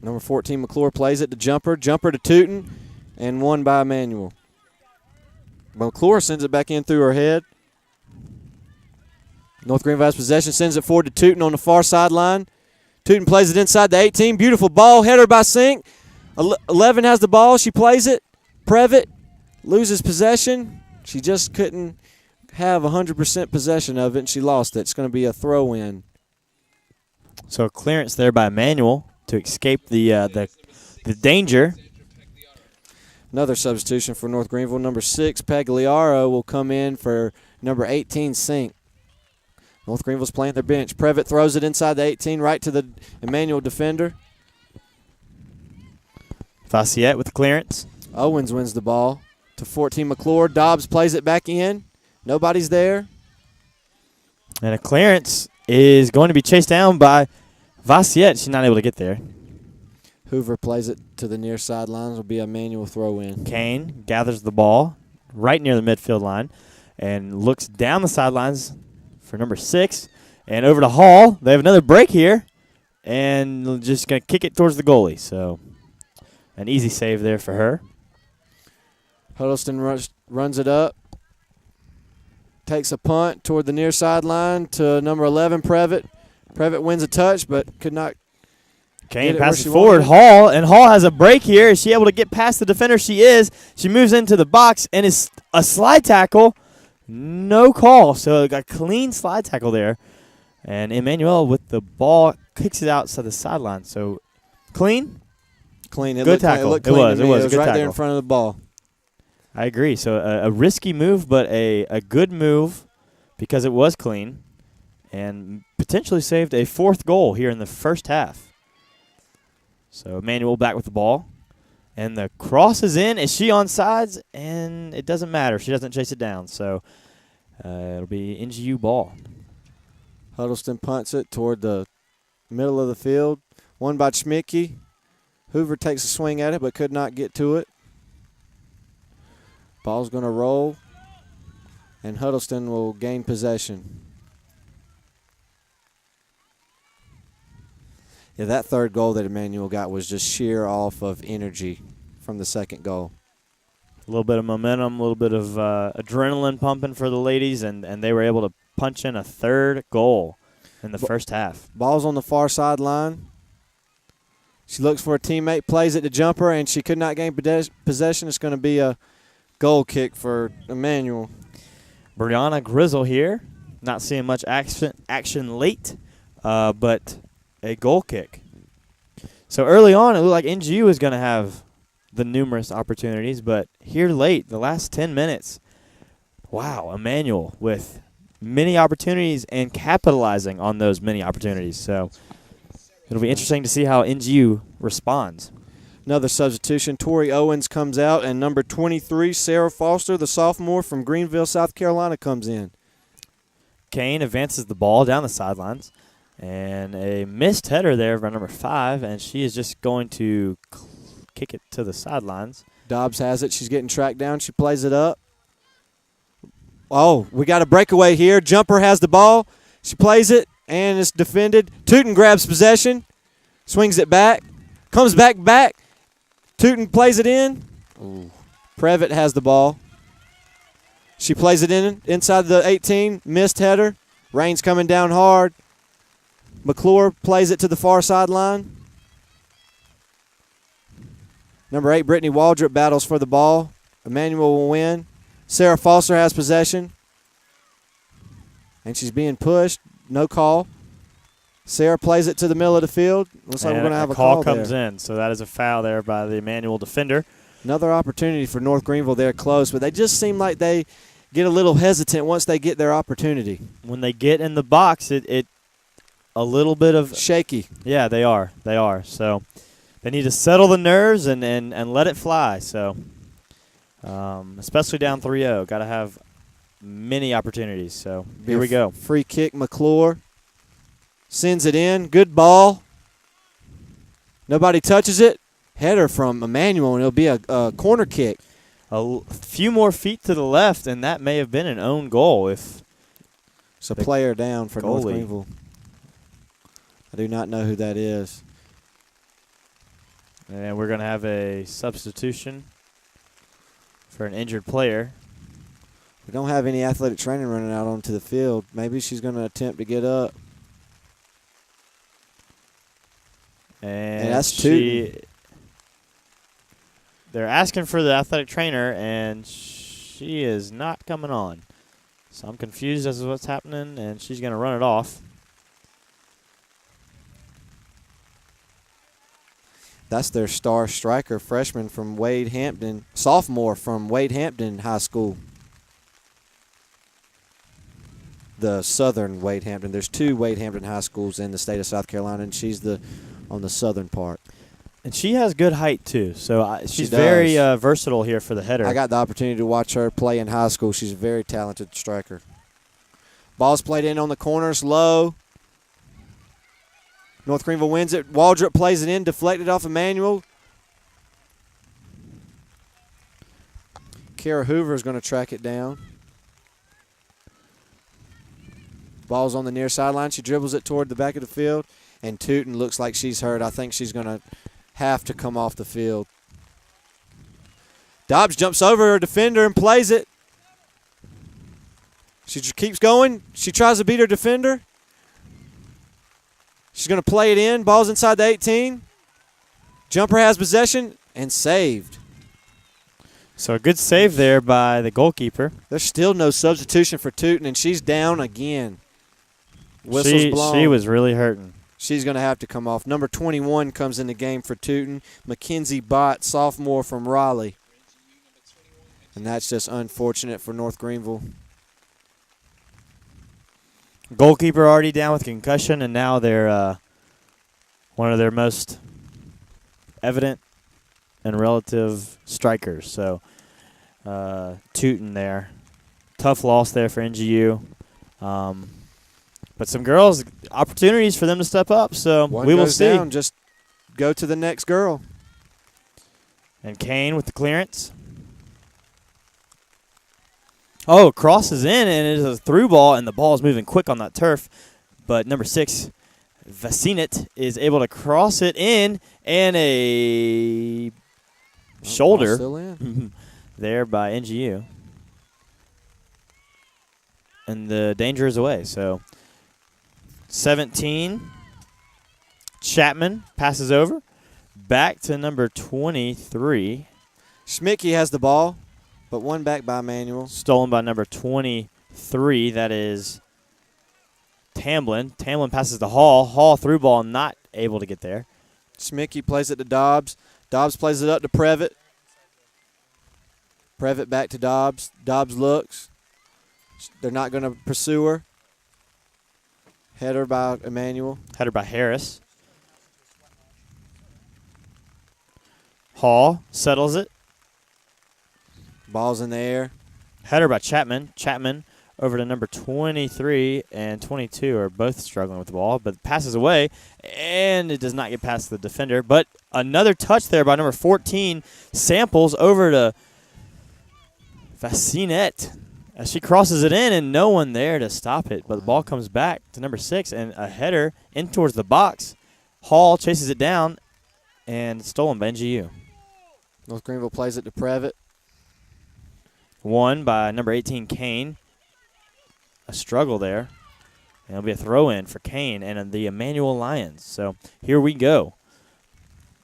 Number 14, McClure plays it to Jumper. Jumper to Tootin, and won by Emmanuel. McClure sends it back in through her head. North Greenville has possession, sends it forward to Tootin on the far sideline. Tootin plays it inside the 18. Beautiful ball, header by Sink. 11 has the ball. She plays it. Previtt loses possession. She just couldn't have 100% possession of it, and she lost it. It's going to be a throw-in. So a clearance there by Emmanuel to escape the danger. Another substitution for North Greenville. Number 6, Pagliaro, will come in for number 18, Sink. North Greenville's playing their bench. Previtt throws it inside the 18, right to the Emmanuel defender. Faciette with the clearance. Owens wins the ball to 14, McClure. Dobbs plays it back in. Nobody's there. And a clearance is going to be chased down by Faciette. She's not able to get there. Hoover plays it to the near sidelines. Will be a manual throw-in. Kane gathers the ball right near the midfield line and looks down the sidelines for number 6 and over to Hall. They have another break here and just going to kick it towards the goalie. So an easy save there for her. Huddleston runs it up. Takes a punt toward the near sideline to number 11, Previtt. Previtt wins a touch but could not. Kane passes forward. Hall has a break here. Is she able to get past the defender? She is. She moves into the box and is a slide tackle. No call. So got a clean slide tackle there. And Emmanuel with the ball kicks it outside the sideline. So clean. Clean. Good tackle. It was a good right tackle. there in front of the ball. I agree. So a risky move, but a good move because it was clean and potentially saved a 4th goal here in the first half. So Emmanuel back with the ball. And the cross is in. Is she on sides? And it doesn't matter. She doesn't chase it down. So it'll be NGU ball. Huddleston punts it toward the middle of the field. Won by Schmicke. Hoover takes a swing at it but could not get to it. Ball's going to roll. And Huddleston will gain possession. Yeah, that third goal that Emmanuel got was just sheer off of energy from the second goal. A little bit of momentum, a little bit of adrenaline pumping for the ladies, and they were able to punch in a 3rd goal in the first half. Ball's on the far sideline. She looks for a teammate, plays it to Jumper, and she could not gain possession. It's going to be a goal kick for Emmanuel. Brianna Grizzle here. Not seeing much action late, but a goal kick. So early on, it looked like NGU is going to have the numerous opportunities, but here late, the last 10 minutes, wow, Emmanuel with many opportunities and capitalizing on those many opportunities. So it'll be interesting to see how NGU responds. Another substitution. Tori Owens comes out, and number 23, Sarah Foster, the sophomore from Greenville, South Carolina, comes in. Kane advances the ball down the sidelines. And a missed header there by number 5, and she is just going to kick it to the sidelines. Dobbs has it. She's getting tracked down. She plays it up. Oh, we got a breakaway here. Jumper has the ball. She plays it, and it's defended. Tootin grabs possession, swings it back, comes back. Tootin plays it in. Ooh. Previtt has the ball. She plays it inside the 18. Missed header. Rain's coming down hard. McClure plays it to the far sideline. Number 8, Brittany Waldrop battles for the ball. Emmanuel will win. Sarah Foster has possession. And she's being pushed. No call. Sarah plays it to the middle of the field. Looks like we're going to have a call comes there. in, so that is a foul there by the Emmanuel defender. Another opportunity for North Greenville there close, but they just seem like they get a little hesitant once they get their opportunity. When they get in the box, it a little bit of shaky. Yeah, they are. So they need to settle the nerves and let it fly. So especially down 3-0, got to have many opportunities. So here we go. Free kick, McClure sends it in. Good ball. Nobody touches it. header from Emmanuel, and it'll be a corner kick. Few more feet to the left, and that may have been an own goal if It's a player down for North goalie. Greenville. I do not know who that is. And we're going to have a substitution for an injured player. We don't have any athletic training running out onto the field. Maybe she's going to attempt to get up. And that's Tootin. They're asking for the athletic trainer, and she is not coming on. So I'm confused as to what's happening, and she's going to run it off. That's their star striker, freshman from Wade Hampton, sophomore from Wade Hampton High School. The southern Wade Hampton. There's 2 Wade Hampton High Schools in the state of South Carolina, and she's on the southern part. And she has good height, too. So she's does. very versatile here for the header. I got the opportunity to watch her play in high school. She's a very talented striker. Ball's played in on the corners, low. North Greenville wins it. Waldrop plays it in, deflected off Emmanuel. Kara Hoover is going to track it down. Ball's on the near sideline. She dribbles it toward the back of the field, and Tootin looks like she's hurt. I think she's going to have to come off the field. Dobbs jumps over her defender and plays it. She just keeps going. She tries to beat her defender. She's going to play it in. Ball's inside the 18. Jumper has possession and saved. So a good save there by the goalkeeper. There's still no substitution for Tootin, and she's down again. Whistle's blown. She was really hurting. She's going to have to come off. Number 21 comes in the game for Tootin. Mackenzie Bott, sophomore from Raleigh. And that's just unfortunate for North Greenville. Goalkeeper already down with concussion, and now they're one of their most evident and relative strikers. So Tootin there. Tough loss there for NGU. But some girls, opportunities for them to step up, so One we will goes see. down, just go to the next girl. And Kane with the clearance. Oh, crosses in, and it is a through ball, and the ball is moving quick on that turf. But number 6, Vasinit, is able to cross it in, and a shoulder Still in. there by NGU. And the danger is away. So 17, Chapman passes over. Back to number 23. Schmidtke has the ball, but one back by Emmanuel. Stolen by number 23. That is Tamblin. Tamblin passes to Hall. Hall through ball, not able to get there. Schmidtke plays it to Dobbs. Dobbs plays it up to Previtt. Previtt back to Dobbs. Dobbs looks. They're not going to pursue her. Header by Emmanuel. Header by Harris. Hall settles it. Ball's in the air. Header by Chapman. Chapman over to number 23 and 22 are both struggling with the ball, but passes away, and it does not get past the defender. But another touch there by number 14. Samples over to Vasinette as she crosses it in, and no one there to stop it. But the ball comes back to number 6, and a header in towards the box. Hall chases it down, and stolen by NGU. North Greenville plays it to Previtt. Won by number 18, Kane. A struggle there. And it'll be a throw-in for Kane and the Emmanuel Lions. So here we go.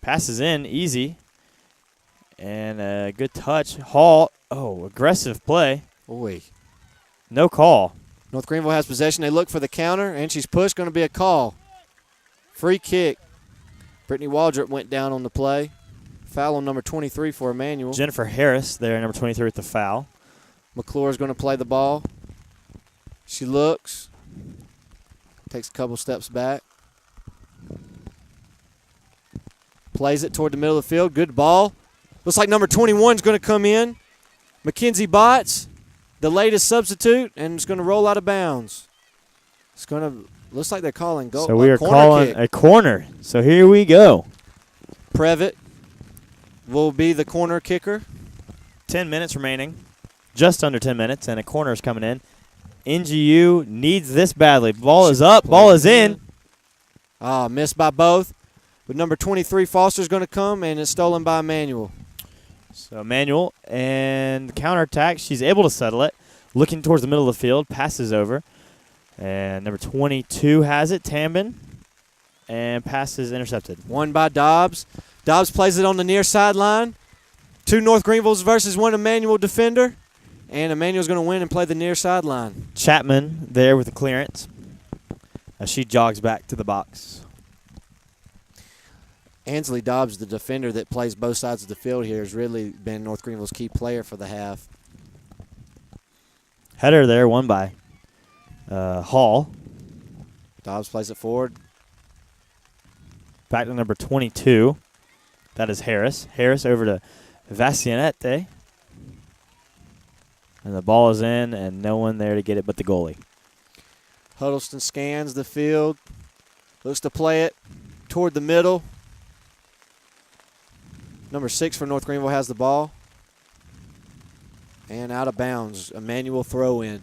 Passes in, easy. And a good touch. Hall, aggressive play. Oy. No call. North Greenville has possession. They look for the counter, and she's pushed. Going to be a call. Free kick. Brittany Waldrop went down on the play. Foul on number 23 for Emmanuel. Jennifer Harris there, number 23 with the foul. McClure's going to play the ball. She looks. Takes a couple steps back. Plays it toward the middle of the field. Good ball. Looks like number 21 is going to come in. Mackenzie Botts, the latest substitute, and it's going to roll out of bounds. It's going to looks like they're calling goal. So we are corner calling kick. a corner. So here we go. Previtt will be the corner kicker. 10 minutes remaining. Just under 10 minutes, and a corner is coming in. NGU needs this badly. Ball is up. Ball is in. Missed by both. But number 23, Foster's going to come, and it's stolen by Emmanuel. So Emmanuel, and the counterattack, she's able to settle it. Looking towards the middle of the field, passes over. And number 22 has it, Tambin. And pass is intercepted. Won by Dobbs. Dobbs plays it on the near sideline. 2 North Greenvilles versus 1 Emmanuel defender. And Emmanuel's going to win and play the near sideline. Chapman there with the clearance as she jogs back to the box. Ansley Dobbs, the defender that plays both sides of the field here, has really been North Greenville's key player for the half. Header there, won by Hall. Dobbs plays it forward. Back to number 22. That is Harris. Harris over to Vacianete. And the ball is in, and no one there to get it but the goalie. Huddleston scans the field. Looks to play it toward the middle. Number 6 for North Greenville has the ball. And out of bounds. Emmanuel throw in.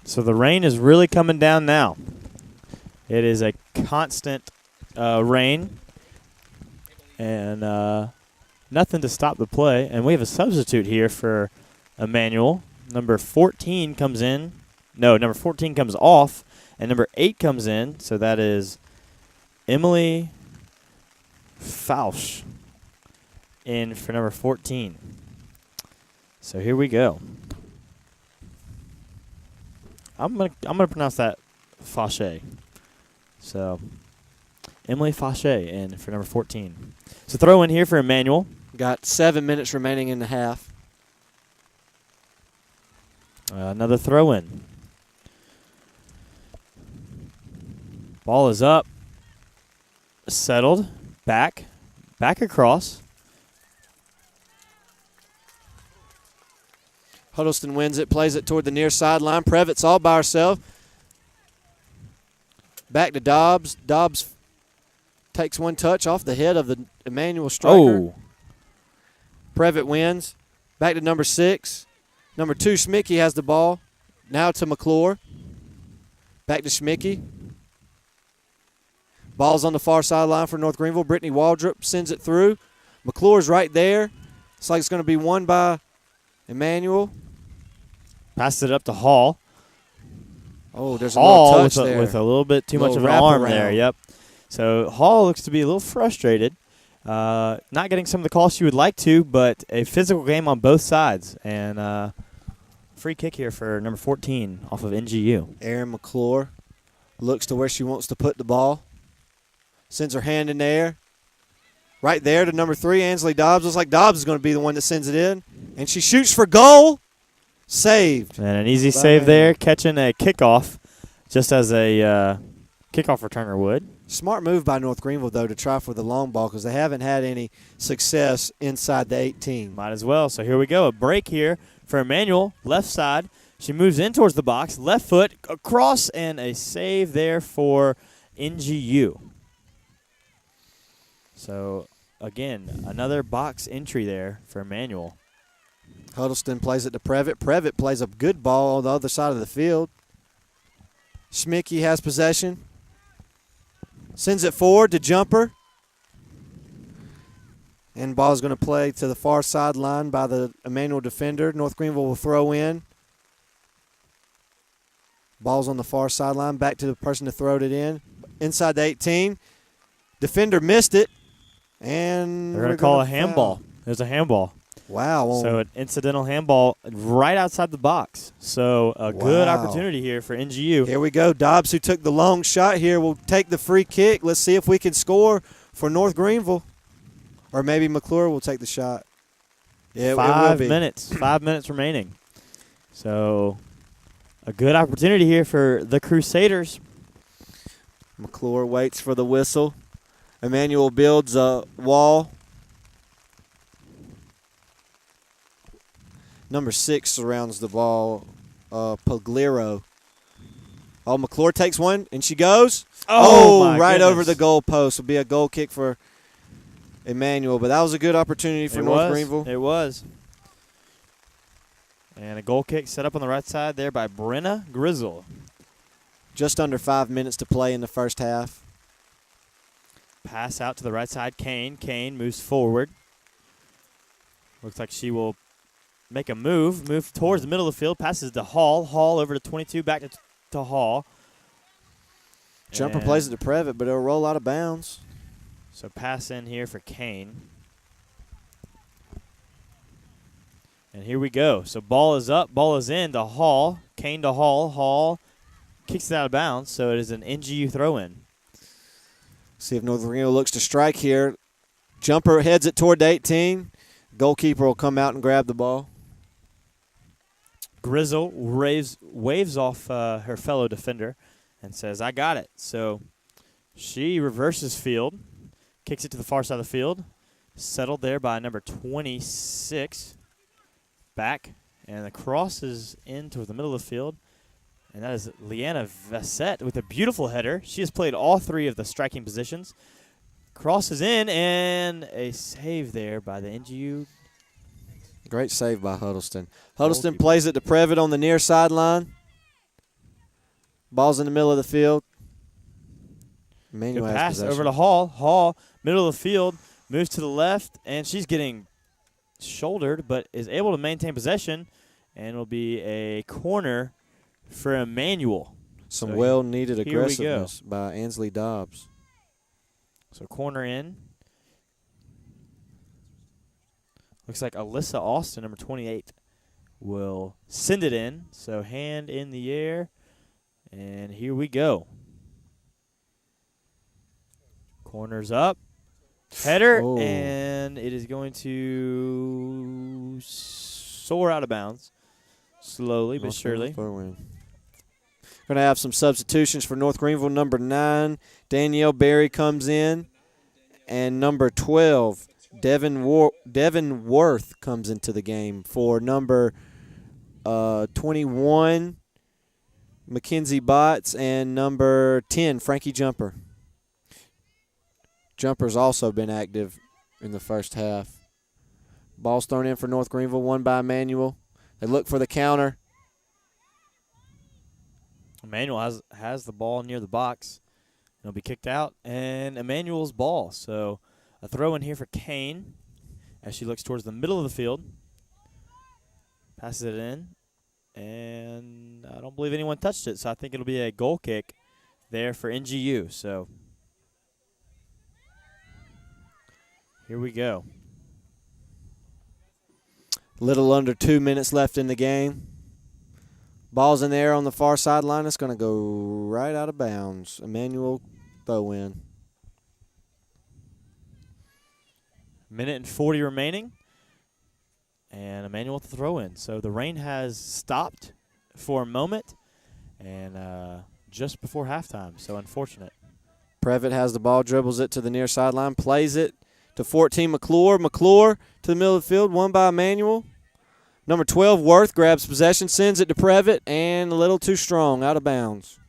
So the rain is really coming down now. It is a constant rain. And nothing to stop the play. And we have a substitute here for Emmanuel. Number 14 comes in. No, number 14 comes off. And number 8 comes in. So that is Emily Fausch in for number 14. So here we go. I'm gonna pronounce that Fauché. So Emily Fauché in for number 14. So throw in here for Emmanuel. Got 7 minutes remaining in the half. Another throw in. Ball is up. Settled. Back across. Huddleston wins it, plays it toward the near sideline. Previtt's all by herself. Back to Dobbs. Dobbs takes one touch off the head of the Emmanuel striker. Oh. Previtt wins. Back to number 6. Number 2, Schmicky has the ball. Now to McClure. Back to Schmicky. Ball's on the far sideline for North Greenville. Brittany Waldrop sends it through. McClure's right there. Looks like it's going to be won by Emmanuel. Passed it up to Hall. Oh, there's a Hall little touch there. with a little bit too much of an Little arm wraparound. there. Yep. So Hall looks to be a little frustrated. Not getting some of the calls she would like to, but a physical game on both sides. And free kick here for number 14 off of NGU. Erin McClure looks to where she wants to put the ball. Sends her hand in there. Right there to number 3, Ansley Dobbs. Looks like Dobbs is going to be the one that sends it in. And she shoots for goal. Saved. And an easy save there, catching a kickoff just as a kickoff returner would. Smart move by North Greenville, though, to try for the long ball because they haven't had any success inside the 18. Might as well. So here we go. A break here for Emmanuel, left side. She moves in towards the box, left foot across, and a save there for NGU. So, again, another box entry there for Emmanuel. Huddleston plays it to Previtt. Previtt plays a good ball on the other side of the field. Schmicky has possession. Sends it forward to Jumper. And ball is going to play to the far sideline by the Emmanuel defender. North Greenville will throw in. Ball's on the far sideline. Back to the person to throw it in. Inside the 18. Defender missed it. And they're going to call a handball. There's a handball. Wow. So an incidental handball right outside the box. So a good opportunity here for NGU. Here we go. Dobbs, who took the long shot here, will take the free kick. Let's see if we can score for North Greenville. Or maybe McClure will take the shot. Yeah, 5 minutes. 5 minutes remaining. So a good opportunity here for the Crusaders. McClure waits for the whistle. Emmanuel builds a wall. Number 6 surrounds the ball. Pagliaro. Oh, McClure takes one, and she goes. Oh, my right goodness. over the goal post. Will be a goal kick for Emmanuel. But that was a good opportunity for North Greenville. It was. And a goal kick set up on the right side there by Brenna Grizzle. Just under 5 minutes to play in the first half. Pass out to the right side. Kane. Kane moves forward. Looks like she will make a move towards the middle of the field. Passes to Hall. Hall over to 22, back to Hall. Jumper And plays it to Previtt, but it'll roll out of bounds. so pass in here for Kane. And here we go. So ball is up, ball is in to Hall. Kane to Hall. Hall kicks it out of bounds, so it is an NGU throw-in. See if North Greenville looks to strike here. Jumper heads it toward the 18. Goalkeeper will come out and grab the ball. Grizzle waves off her fellow defender and says, I got it. So she reverses field, kicks it to the far side of the field, settled there by number 26. Back, and the cross is in toward the middle of the field. And that is Leanna Vassett with a beautiful header. She has played all three of the striking positions. Cross is in, and a save there by the NGU. Great save by Huddleston. Huddleston plays it to Previtt on the near sideline. Ball's in the middle of the field. Emmanuel Good has pass possession. over to Hall. Hall, middle of the field, moves to the left, and she's getting shouldered, but is able to maintain possession, and it'll be a corner for Emmanuel. Some So well-needed here we go. aggressiveness by Ansley Dobbs. So corner in. Looks like Alyssa Austin, number 28, will send it in. So hand in the air, and here we go. Corner's up. Header, Oh. and it is going to soar out of bounds slowly but surely. Going to have some substitutions for North Greenville. Number 9, Danielle Berry comes in, and number 12, Devin Worth comes into the game for number 21, Mackenzie Botts, and number 10, Frankie Jumper. Jumper's also been active in the first half. Ball's thrown in for North Greenville, won by Emmanuel. They look for the counter. Emmanuel has the ball near the box. It'll be kicked out, and Emmanuel's ball. So a throw in here for Kane as she looks towards the middle of the field. Passes it in, and I don't believe anyone touched it, so I think it'll be a goal kick there for NGU. So here we go. Little under 2 minutes left in the game. Ball's in the air on the far sideline. It's going to go right out of bounds. Emmanuel throw in. Minute and 40 remaining. And Emmanuel with the throw in. So the rain has stopped for a moment and just before halftime. So unfortunate. Previtt has the ball, dribbles it to the near sideline, plays it to 14, McClure. McClure to the middle of the field, won by Emmanuel. Number 12, Worth, grabs possession, sends it to Previtt, and a little too strong, out of bounds.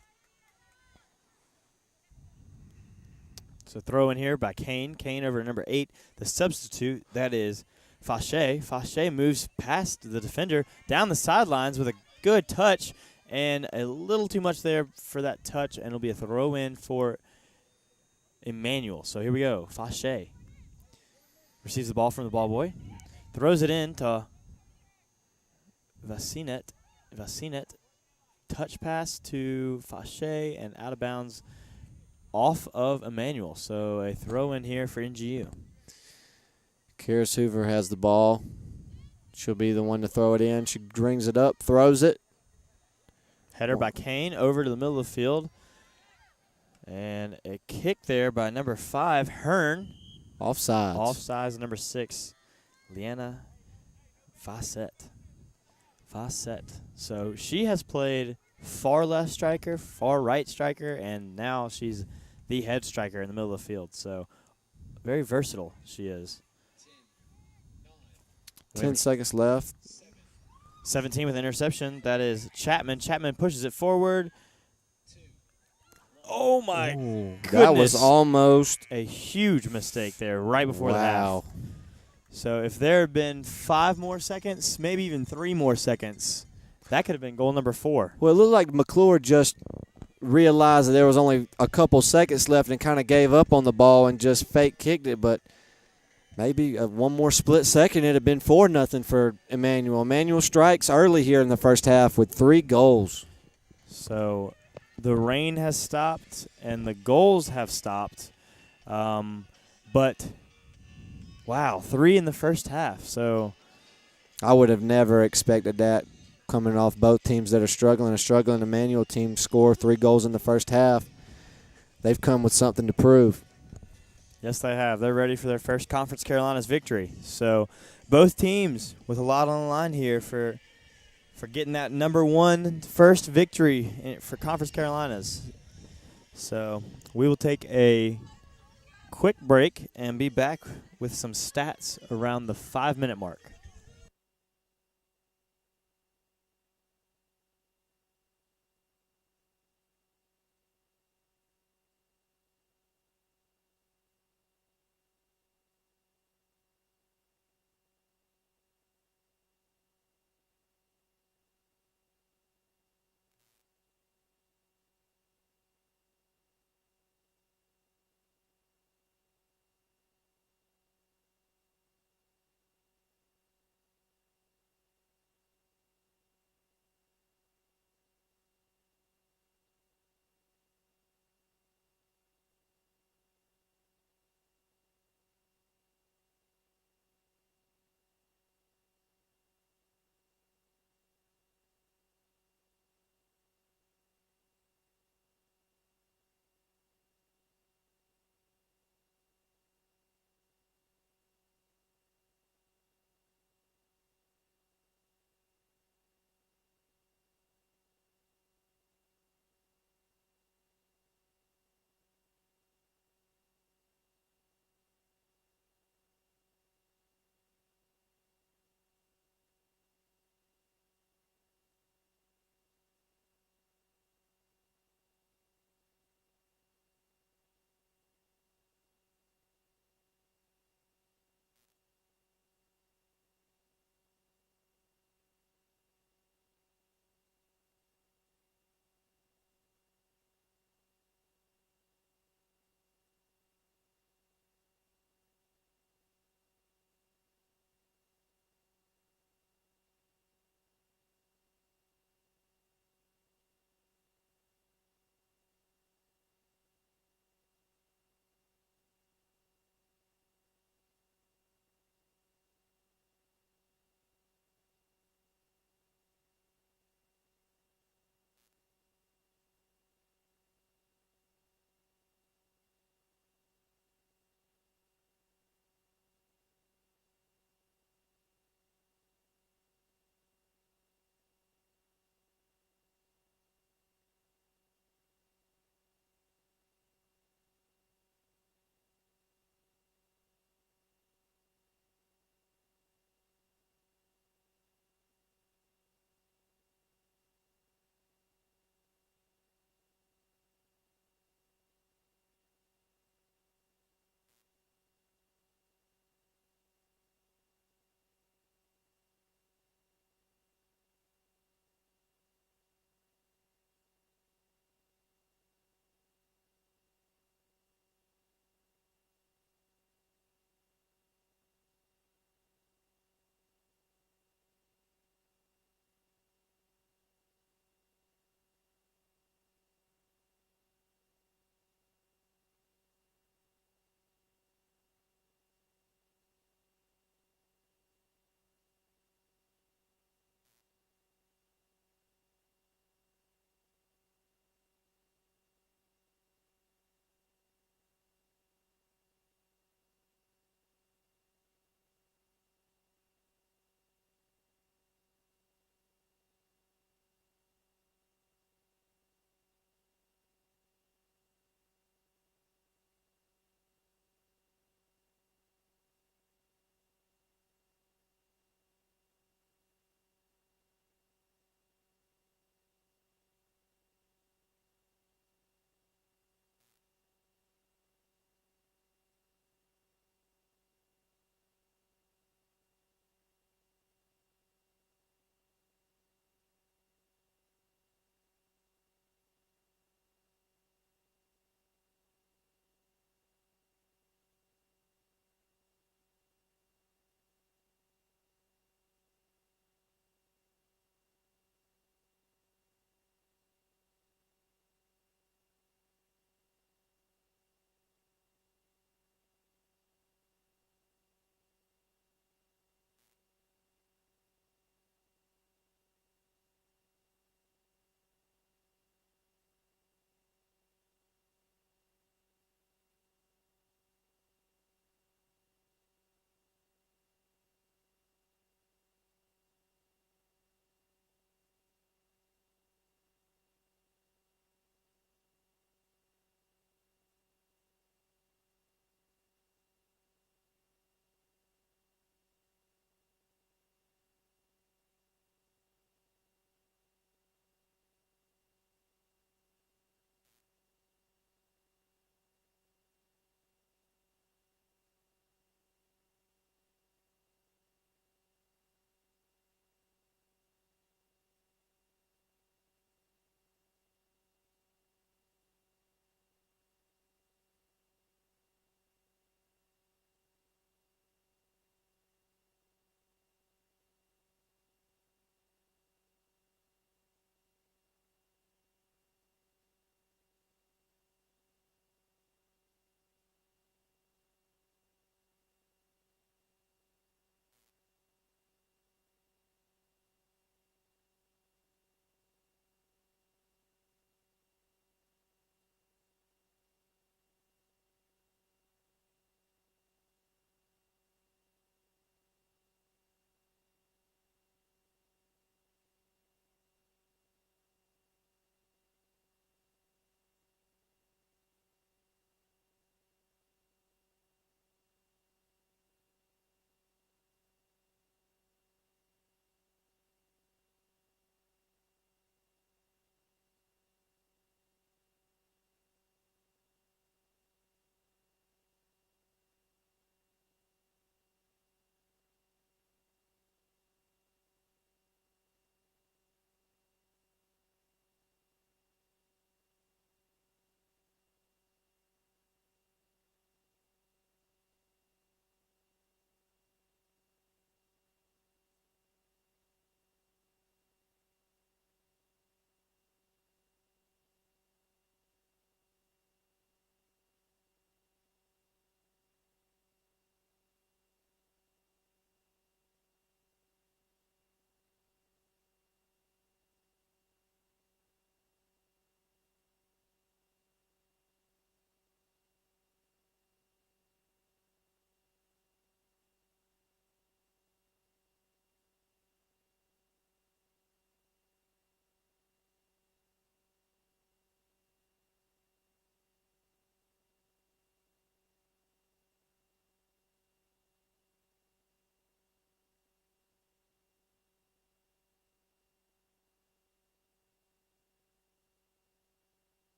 So throw in here by Kane. Kane over to number 8. The substitute, that is Fache. Fache moves past the defender down the sidelines with a good touch, and a little too much there for that touch, and it'll be a throw in for Emmanuel. So here we go. Fache receives the ball from the ball boy, throws it in to Vassinet. Touch pass to Fache and out of bounds off of Emmanuel. So a throw in here for NGU. Karis Hoover has the ball. She'll be the one to throw it in. She brings it up, throws it. Header by Kane over to the middle of the field. And a kick there by number 5, Hearn. Offsides. Offsides, number 6, Leanna Fassett. So she has played far left striker, far right striker, and now she's the head striker in the middle of the field. So very versatile she is. 10 seconds left. 17 with interception. That is Chapman. Chapman pushes it forward. Oh, my That goodness. was almost. A huge mistake there right before the half. Wow. So if there had been 5 more seconds, maybe even 3 more seconds, that could have been goal number 4. Well, it looked like McClure just realized that there was only a couple seconds left and kind of gave up on the ball and just fake kicked it. But maybe one more split second, it'd have been 4-0 for Emmanuel. Emmanuel strikes early here in the first half with 3 goals. So the rain has stopped and the goals have stopped. But, wow, 3 in the first half. So I would have never expected that coming off both teams that are struggling. A struggling Emmanuel team score 3 goals in the first half. They've come with something to prove. yes, they have. They're ready for their first Conference Carolinas victory. So both teams with a lot on the line here for getting that number 1 first victory for Conference Carolinas. So we will take a quick break and be back with some stats around the 5-minute mark.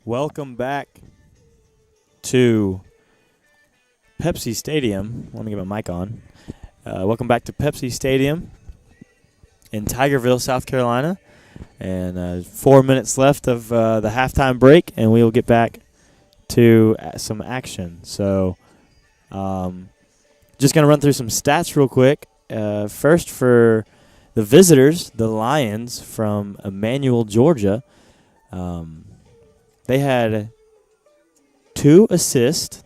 Welcome back to Pepsi Stadium. Let me get my mic on. Welcome back to Pepsi Stadium in Tigerville, South Carolina. And 4 minutes left of the halftime break, and we will get back to some action. So just going to run through some stats real quick. First, for the visitors, the Lions from Emmanuel, Georgia, they had 2 assists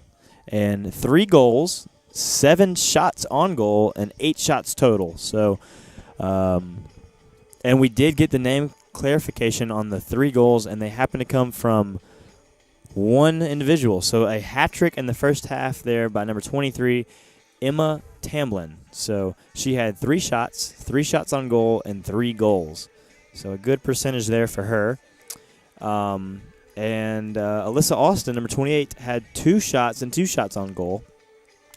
and 3 goals, 7 shots on goal, and 8 shots total. So, and we did get the name clarification on the 3 goals, and they happen to come from one individual. So a hat trick in the first half there by number 23, Emma Tamblin. So she had 3 shots on goal, and 3 goals. So a good percentage there for her. And Alyssa Austin, number 28, had 2 shots and 2 shots on goal.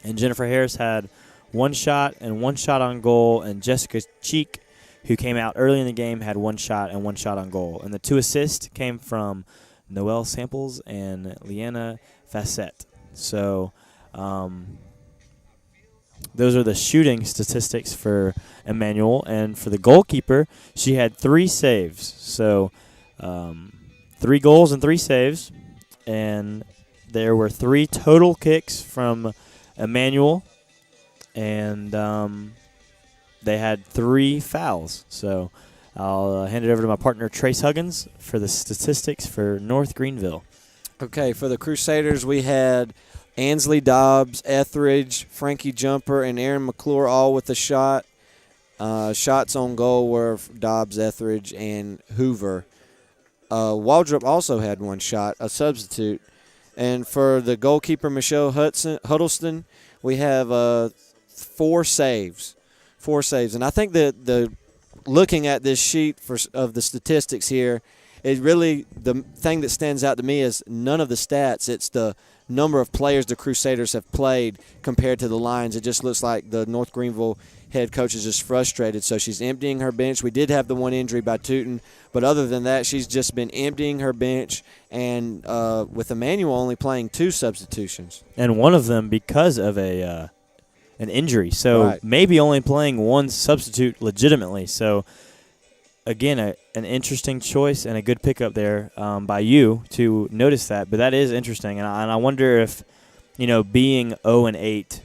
And Jennifer Harris had 1 shot and 1 shot on goal. And Jessica Cheek, who came out early in the game, had 1 shot and 1 shot on goal. And the 2 assists came from Noelle Samples and Leanna Fassett. So those are the shooting statistics for Emmanuel. And for the goalkeeper, she had 3 saves. So 3 goals and 3 saves. And there were 3 total kicks from Emmanuel. And they had 3 fouls. So I'll hand it over to my partner, Trace Huggins, for the statistics for North Greenville. Okay, for the Crusaders, we had Ansley Dobbs, Etheridge, Frankie Jumper, and Aaron McClure all with a shot. Shots on goal were Dobbs, Etheridge, and Hoover. Waldrop also had 1 shot, a substitute. And for the goalkeeper, Michelle Huddleston, we have 4 saves. 4 saves. And I think that the looking at this sheet of the statistics here, it really, the thing that stands out to me is none of the stats. It's the number of players the Crusaders have played compared to the Lions. It just looks like the North Greenville head coach is just frustrated. So she's emptying her bench. We did have the 1 injury by Tootin, but other than that, she's just been emptying her bench, and with Emmanuel only playing 2 substitutions. And one of them because of an injury. So Right. maybe only playing 1 substitute legitimately. So, again, an interesting choice and a good pickup there by you to notice that. But that is interesting. And I wonder if, being 0-8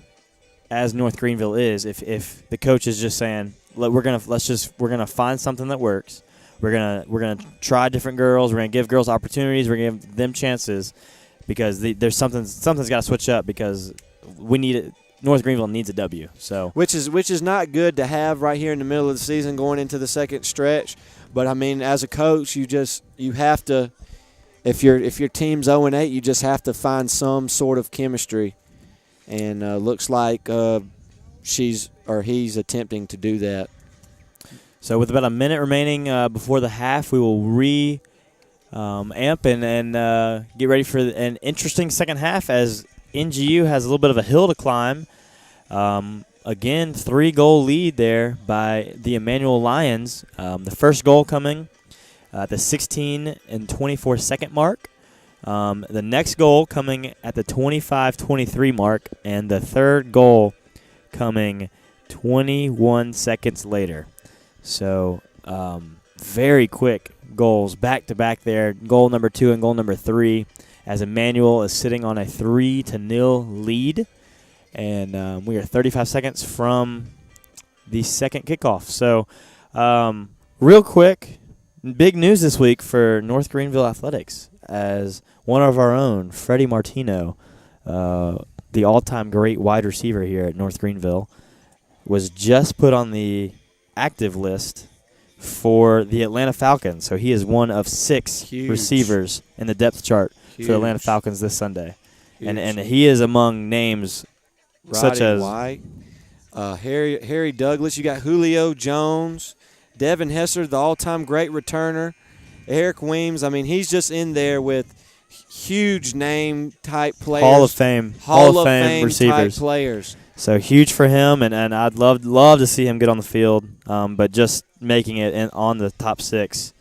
as North Greenville is, if the coach is just saying, we're gonna find something that works. We're gonna try different girls. We're gonna give girls opportunities. We're gonna give them chances because there's something's got to switch up because we need it. North Greenville needs a W. So which is not good to have right here in the middle of the season going into the second stretch. But I mean, as a coach, you have to, if your team's 0-8, you just have to find some sort of chemistry, and looks like he's attempting to do that. So with about a minute remaining before the half, we will amp and get ready for an interesting second half as NGU has a little bit of a hill to climb. Again, 3-goal lead there by the Emmanuel Lions. The first goal coming at the 16 and 24 second mark. The next goal coming at the 25-23 mark. And the third goal coming 21 seconds later. So very quick goals back-to-back there. Goal number 2 and goal number 3 as Emmanuel is sitting on a 3-0 lead. And we are 35 seconds from the second kickoff. So real quick, big news this week for North Greenville Athletics as one of our own, Freddie Martino, the all-time great wide receiver here at North Greenville, was just put on the active list for the Atlanta Falcons. So he is one of 6 receivers in the depth chart for the Atlanta Falcons this Sunday. And he is among names such Roddy as White, Harry Douglas. You got Julio Jones, Devin Hesser, the all-time great returner, Eric Weems. I mean, he's just in there with huge name type players, Hall of Fame receivers, type players. So huge for him, and I'd love to see him get on the field. But just making it on the top 6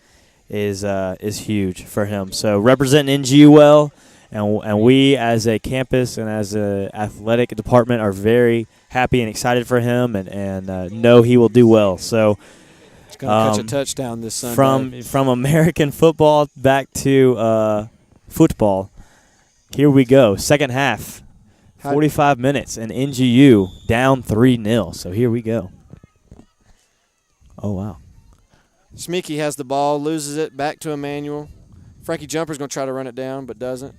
is huge for him. So representing NGU well, and we as a campus and as a athletic department are very happy and excited for him, and know he will do well. So He's going to catch a touchdown this Sunday. From American football back to football, here we go. Second half, 45 minutes, and NGU down 3-0. So here we go. Oh, wow. Smeeky has the ball, loses it, back to Emmanuel. Frankie Jumper's going to try to run it down, but doesn't.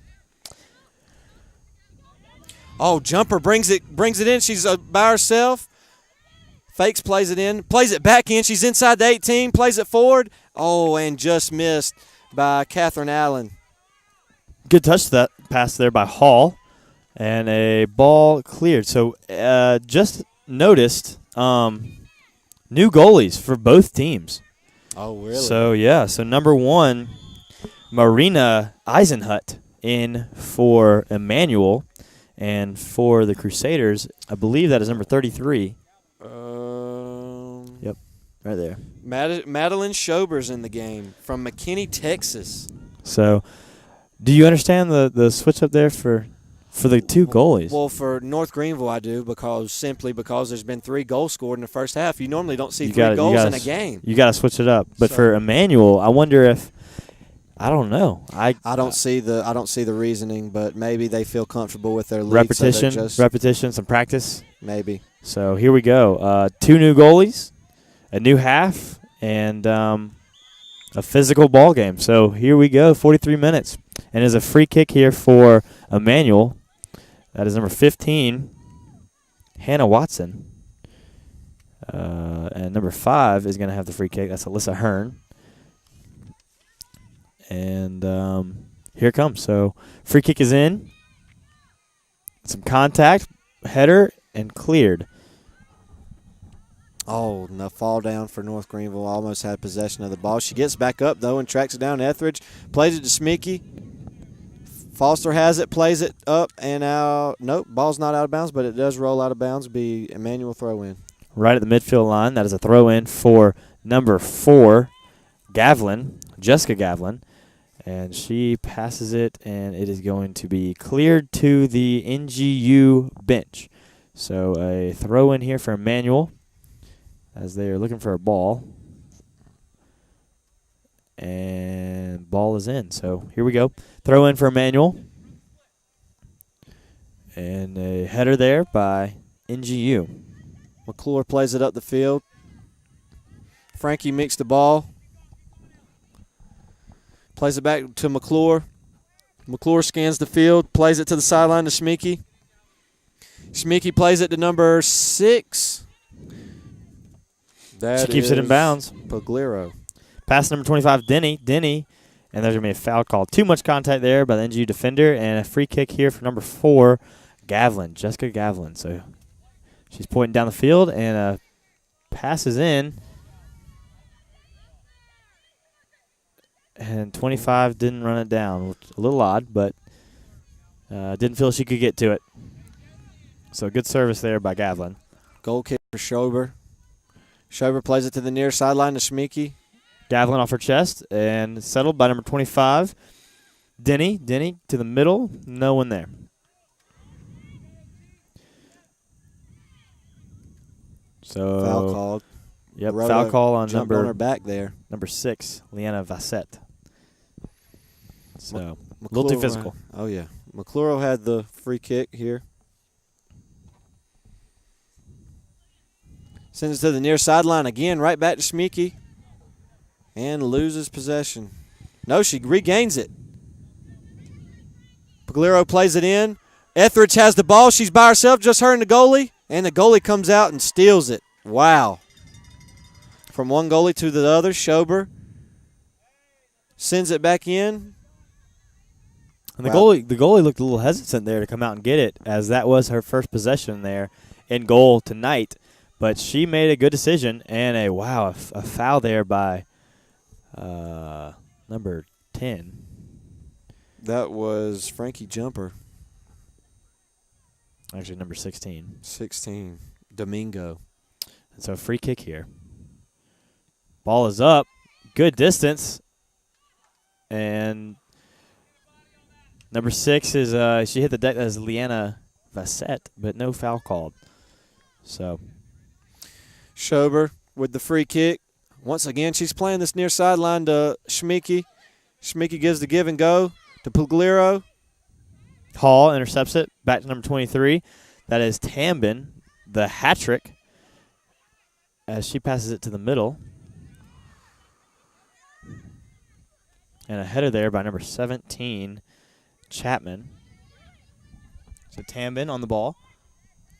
Oh, Jumper brings it in. She's by herself. Fakes, plays it in, plays it back in. She's inside the 18, plays it forward. Oh, and just missed by Catherine Allen. Good touch that pass there by Hall, and a ball cleared. So just noticed new goalies for both teams. Oh, really? So, yeah. So, number 1, Marina Eisenhut in for Emmanuel. And for the Crusaders, I believe that is number 33. Yep, right there. Madeline Schober's in the game from McKinney, Texas. So, do you understand the switch up there for the two goalies? Well, for North Greenville, I do, because there's been 3 goals scored in the first half. You normally don't see 3 goals in a game. You got to switch it up. But for Emmanuel, I wonder if I don't know. I don't see the reasoning, but maybe they feel comfortable with their league. Repetition, some practice. Maybe. So here we go. 2 new goalies, a new half, and a physical ball game. So here we go, 43 minutes. And there's a free kick here for Emmanuel. That is number 15, Hannah Watson. And number 5 is going to have the free kick. That's Alyssa Hearn. And here it comes. So free kick is in. Some contact, header, and cleared. Oh, no, fall down for North Greenville. Almost had possession of the ball. She gets back up, though, and tracks it down. Etheridge plays it to Smeeky. Foster has it, plays it up and out. Nope, ball's not out of bounds, but it does roll out of bounds. Be Emmanuel throw-in. Right at the midfield line. That is a throw-in for number 4, Jessica Gavlin. And she passes it, and it is going to be cleared to the NGU bench. So a throw-in here for Emmanuel as they are looking for a ball. And ball is in. So here we go. Throw-in for Emmanuel. And a header there by NGU. McClure plays it up the field. Frankie mixed the ball. Plays it back to McClure. McClure scans the field, plays it to the sideline to Smeeky. Smeeky plays it to number 6. She keeps it in bounds. Paglero. Pass number 25, Denny. And there's going to be a foul call. Too much contact there by the NGU defender. And a free kick here for number 4, Jessica Gavlin. So she's pointing down the field and passes in. And 25 didn't run it down. A little odd, but didn't feel she could get to it. So good service there by Gavlin. Goal kick for Schober. Schober plays it to the near sideline to Smeeky. Gavlin off her chest and settled by number 25. Denny to the middle. No one there. So foul called. Yep, foul call on jumped on her back there. Number 6, Leanna Vassett. So a McClure, little too physical. Oh yeah, McClure had the free kick here. Sends it to the near sideline again, right back to Smeeky. And loses possession. No, she regains it. Paglero plays it in. Etheridge has the ball. She's by herself, just her and the goalie. And the goalie comes out and steals it. Wow. From one goalie to the other, Schober sends it back in. And the goalie looked a little hesitant there to come out and get it, as that was her first possession there in goal tonight. But she made a good decision, and a foul there by number 10. That was Frankie Jumper. Actually, number 16. 16, Domingo. And so free kick here. Ball is up. Good distance. And number 6 is she hit the deck as Leanna Vassett, but no foul called. So Schober with the free kick. Once again, she's playing this near sideline to Schmieke. Schmieke gives the give and go to Pugliero. Hall intercepts it. Back to number 23. That is Tambin, the hat trick, as she passes it to the middle. And a header there by number 17, Chapman. So Tambin on the ball.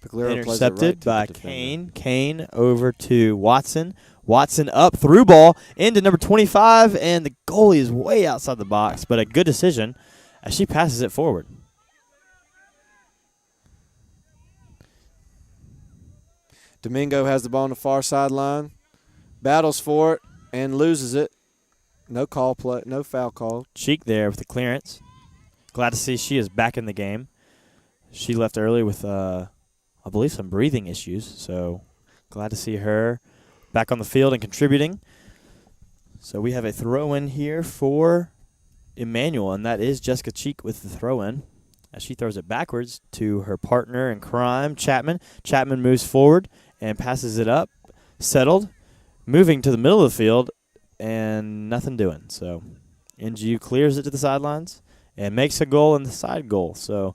Pugliero Intercepted plays it right by to the defender. Kane. Kane over to Watson. Watson up, through ball, into number 25, and the goalie is way outside the box, but a good decision as she passes it forward. Domingo has the ball on the far sideline, battles for it, and loses it. No foul call. Cheek there with the clearance. Glad to see she is back in the game. She left early with, I believe, some breathing issues, so glad to see her back on the field and contributing. So we have a throw-in here for Emmanuel, and that is Jessica Cheek with the throw-in as she throws it backwards to her partner in crime, Chapman. Chapman moves forward and passes it up, settled, moving to the middle of the field, and nothing doing. So NGU clears it to the sidelines and makes a goal in the side goal. So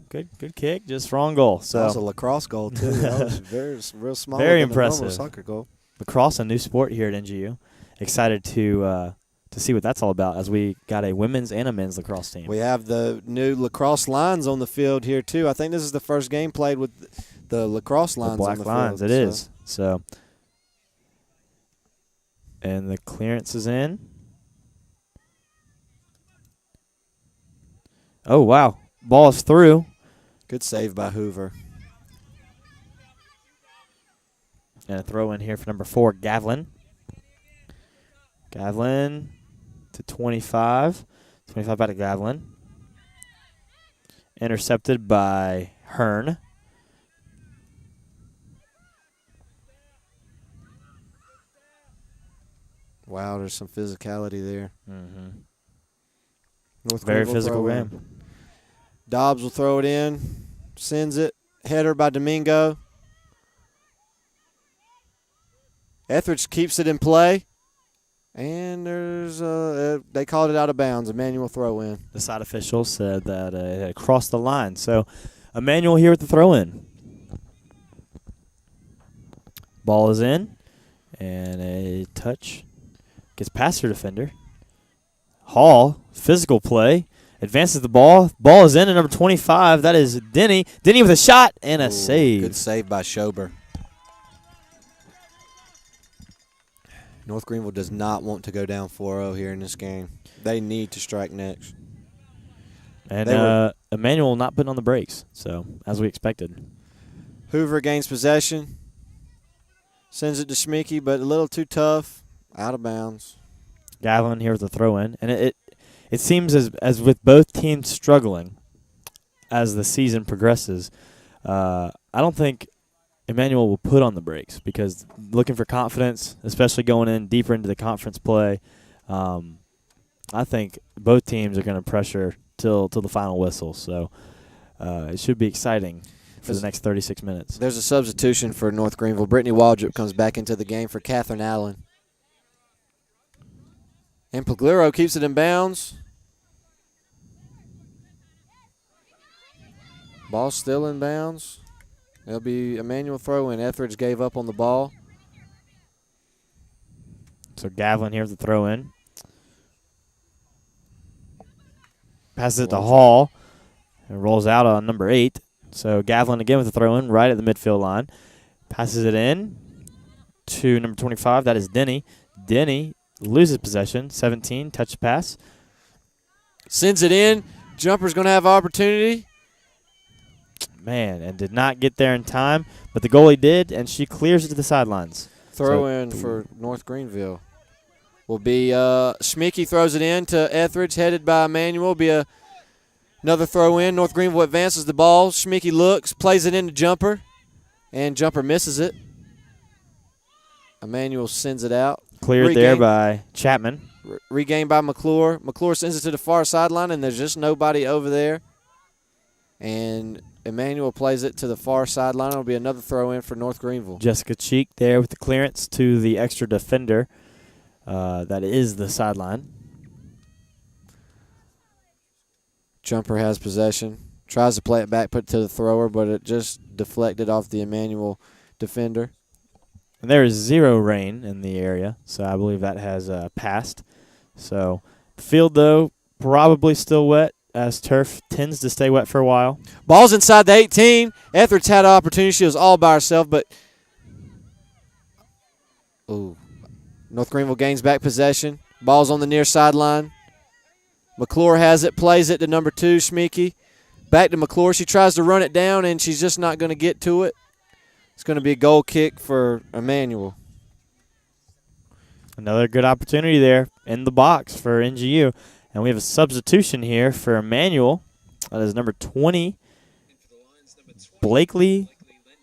good kick, just wrong goal. So That was a lacrosse goal, too. That was real small. Very than a normal impressive. soccer goal. lacrosse, a new sport here at NGU. Excited to see what that's all about as we got a women's and a men's lacrosse team. We have the new lacrosse lines on the field here, too. I think this is the first game played with the lacrosse lines the black on the lines, field. it is. So, and the clearance is in. Oh, wow. Ball is through. Good save by Hoover. And a throw in here for number 4, Gavlin. Gavlin to 25. 25 back to Gavlin. Intercepted by Hearn. Wow, there's some physicality there. Mm-hmm. North Very Greenville physical throw in. game. Dobbs will throw it in. Sends it. Header by Domingo. Etheridge keeps it in play. And there's they called it out of bounds. Emmanuel throw in. The side official said that it had crossed the line. So, Emmanuel here with the throw-in. Ball is in. And a touch. Gets past her defender. Hall, physical play. Advances the ball. Ball is in at number 25. That is Denny. Denny with a shot and a Ooh, save. Good save by Schober. North Greenville does not want to go down 4-0 here in this game. They need to strike next. And Emmanuel not putting on the brakes, so as we expected. Hoover gains possession. Sends it to Schmieke, but a little too tough. Out of bounds. Gavlin here with the throw-in. And it seems as with both teams struggling as the season progresses, I don't think Emmanuel will put on the brakes because looking for confidence, especially going in deeper into the conference play, I think both teams are going to pressure till the final whistle. So it should be exciting for the next 36 minutes. There's a substitution for North Greenville. Brittany Waldrop comes back into the game for Catherine Allen. And Pugliero keeps it in bounds. Ball still in bounds. It'll be Emmanuel throw-in. Etheridge gave up on the ball. So Gavlin here with the throw-in. Passes it to Hall. And rolls out on number 8. So Gavlin again with the throw-in right at the midfield line. Passes it in to number 25. That is Denny. Denny loses possession. 17, touch pass. Sends it in. Jumper's going to have opportunity. Man, and did not get there in time. But the goalie did, and she clears it to the sidelines. Throw in for North Greenville. Will be Schmieke throws it in to Etheridge, headed by Emmanuel. Be another throw in. North Greenville advances the ball. Schmieke looks, plays it into Jumper, and Jumper misses it. Emmanuel sends it out. Cleared there by Chapman. Regained by McClure. McClure sends it to the far sideline, and there's just nobody over there. And Emmanuel plays it to the far sideline. It'll be another throw in for North Greenville. Jessica Cheek there with the clearance to the extra defender. That is the sideline. Jumper has possession. Tries to play it back, put it to the thrower, but it just deflected off the Emmanuel defender. And there is 0 rain in the area, so I believe that has passed. So the field, though, probably still wet, as turf tends to stay wet for a while. Ball's inside the 18. Etheridge had an opportunity. She was all by herself, but North Greenville gains back possession. Ball's on the near sideline. McClure has it, plays it to number 2, Schmeeke. Back to McClure. She tries to run it down, and she's just not going to get to it. It's going to be a goal kick for Emmanuel. Another good opportunity there in the box for NGU. And we have a substitution here for Emmanuel. That is number 20, Blakely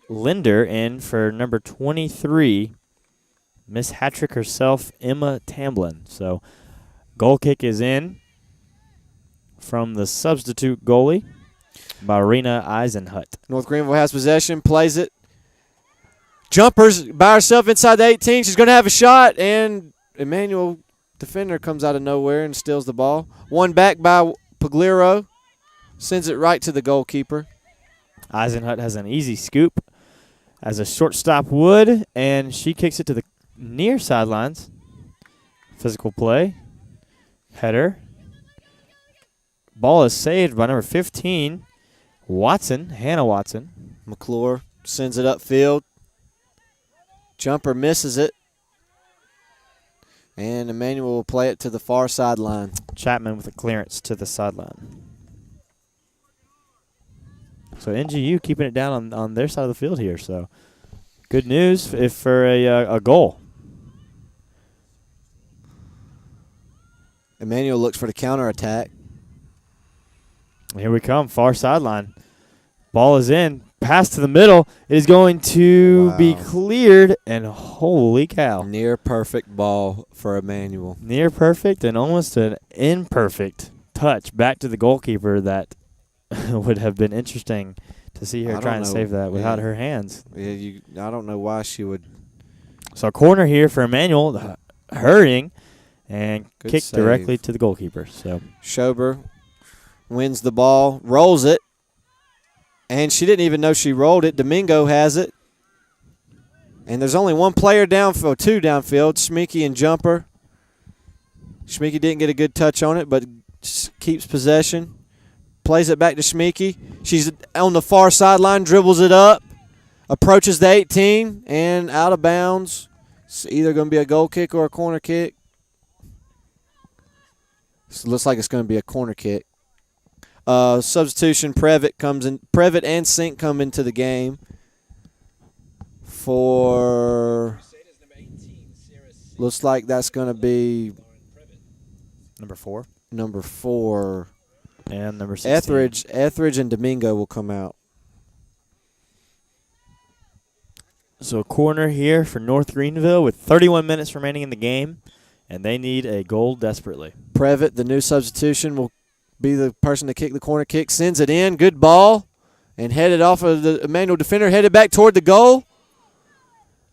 Linder, in for number 23, Miss Hattrick herself, Emma Tamblin. So goal kick is in from the substitute goalie, Marina Eisenhut. North Greenville has possession, plays it. Jumpers by herself inside the 18. She's going to have a shot, and Emmanuel defender comes out of nowhere and steals the ball. One back by Pagliaro. Sends it right to the goalkeeper. Eisenhut has an easy scoop, as a shortstop would, and she kicks it to the near sidelines. Physical play. Header. Ball is saved by number 15, Watson, Hannah Watson. McClure sends it upfield. Jumper misses it. And Emmanuel will play it to the far sideline. Chapman with a clearance to the sideline. So NGU keeping it down on their side of the field here. So good news if for a goal. Emmanuel looks for the counterattack. Here we come, far sideline. Ball is in. Pass to the middle. It is going to be cleared, and holy cow. Near perfect ball for Emmanuel. Near perfect and almost an imperfect touch back to the goalkeeper that would have been interesting to see her try and save that without her hands. Yeah, I don't know why she would. So a corner here for Emmanuel, hurrying, and Good kicked save. directly to the goalkeeper. So Schober wins the ball, rolls it, and she didn't even know she rolled it. Domingo has it. And there's only one player downfield, 2 downfield, Schmeeke and Jumper. Schmeeke didn't get a good touch on it, but keeps possession. Plays it back to Schmeeke. She's on the far sideline, dribbles it up, approaches the 18, and out of bounds. It's either going to be a goal kick or a corner kick. So it looks like it's going to be a corner kick. Substitution, Previtt comes in. Previtt and Sink come into the game for. Looks like that's going to be number 4. Number 4. And number 16. Etheridge and Domingo will come out. So a corner here for North Greenville with 31 minutes remaining in the game, and they need a goal desperately. Previtt, the new substitution, will be the person to kick the corner kick. Sends it in. Good ball. And headed off of the Emmanuel defender. Headed back toward the goal.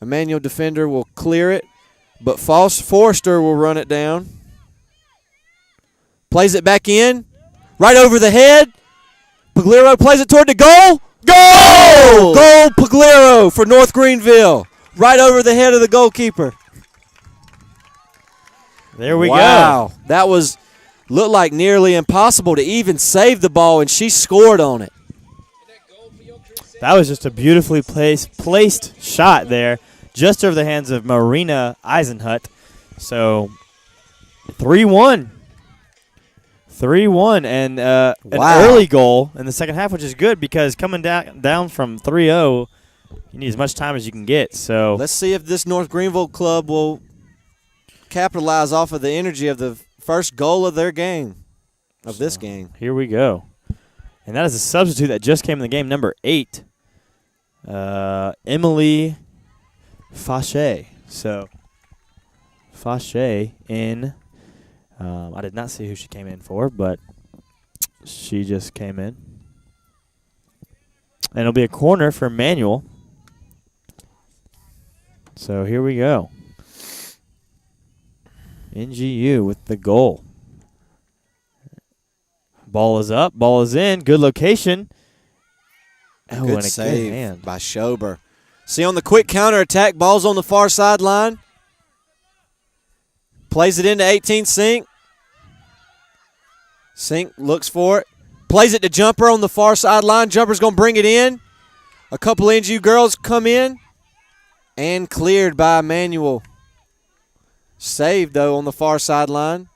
Emmanuel defender will clear it. But Forrester will run it down. Plays it back in. Right over the head. Pagliaro plays it toward the goal. Goal! Goal Pagliaro for North Greenville. Right over the head of the goalkeeper. There we go. Wow. That was looked like nearly impossible to even save the ball, and she scored on it. That was just a beautifully placed shot there, just over the hands of Marina Eisenhut. So 3-1. 3-1, and an early goal in the second half, which is good because coming down from 3-0, you need as much time as you can get. So let's see if this North Greenville club will capitalize off of the energy of the first goal of their game, of this game. Here we go. And that is a substitute that just came in the game, number 8, Emily Fache. So Fache in I did not see who she came in for, but she just came in. And it'll be a corner for Manual. So here we go. NGU with the goal. Ball is up. Ball is in. Good location. Oh, Good and a save good hand. by Schober. See, on the quick counterattack, ball's on the far sideline. Plays it into 18 Sink. Sink looks for it. Plays it to Jumper on the far sideline. Jumper's going to bring it in. A couple NGU girls come in. And cleared by Emmanuel. Saved, though, on the far sideline.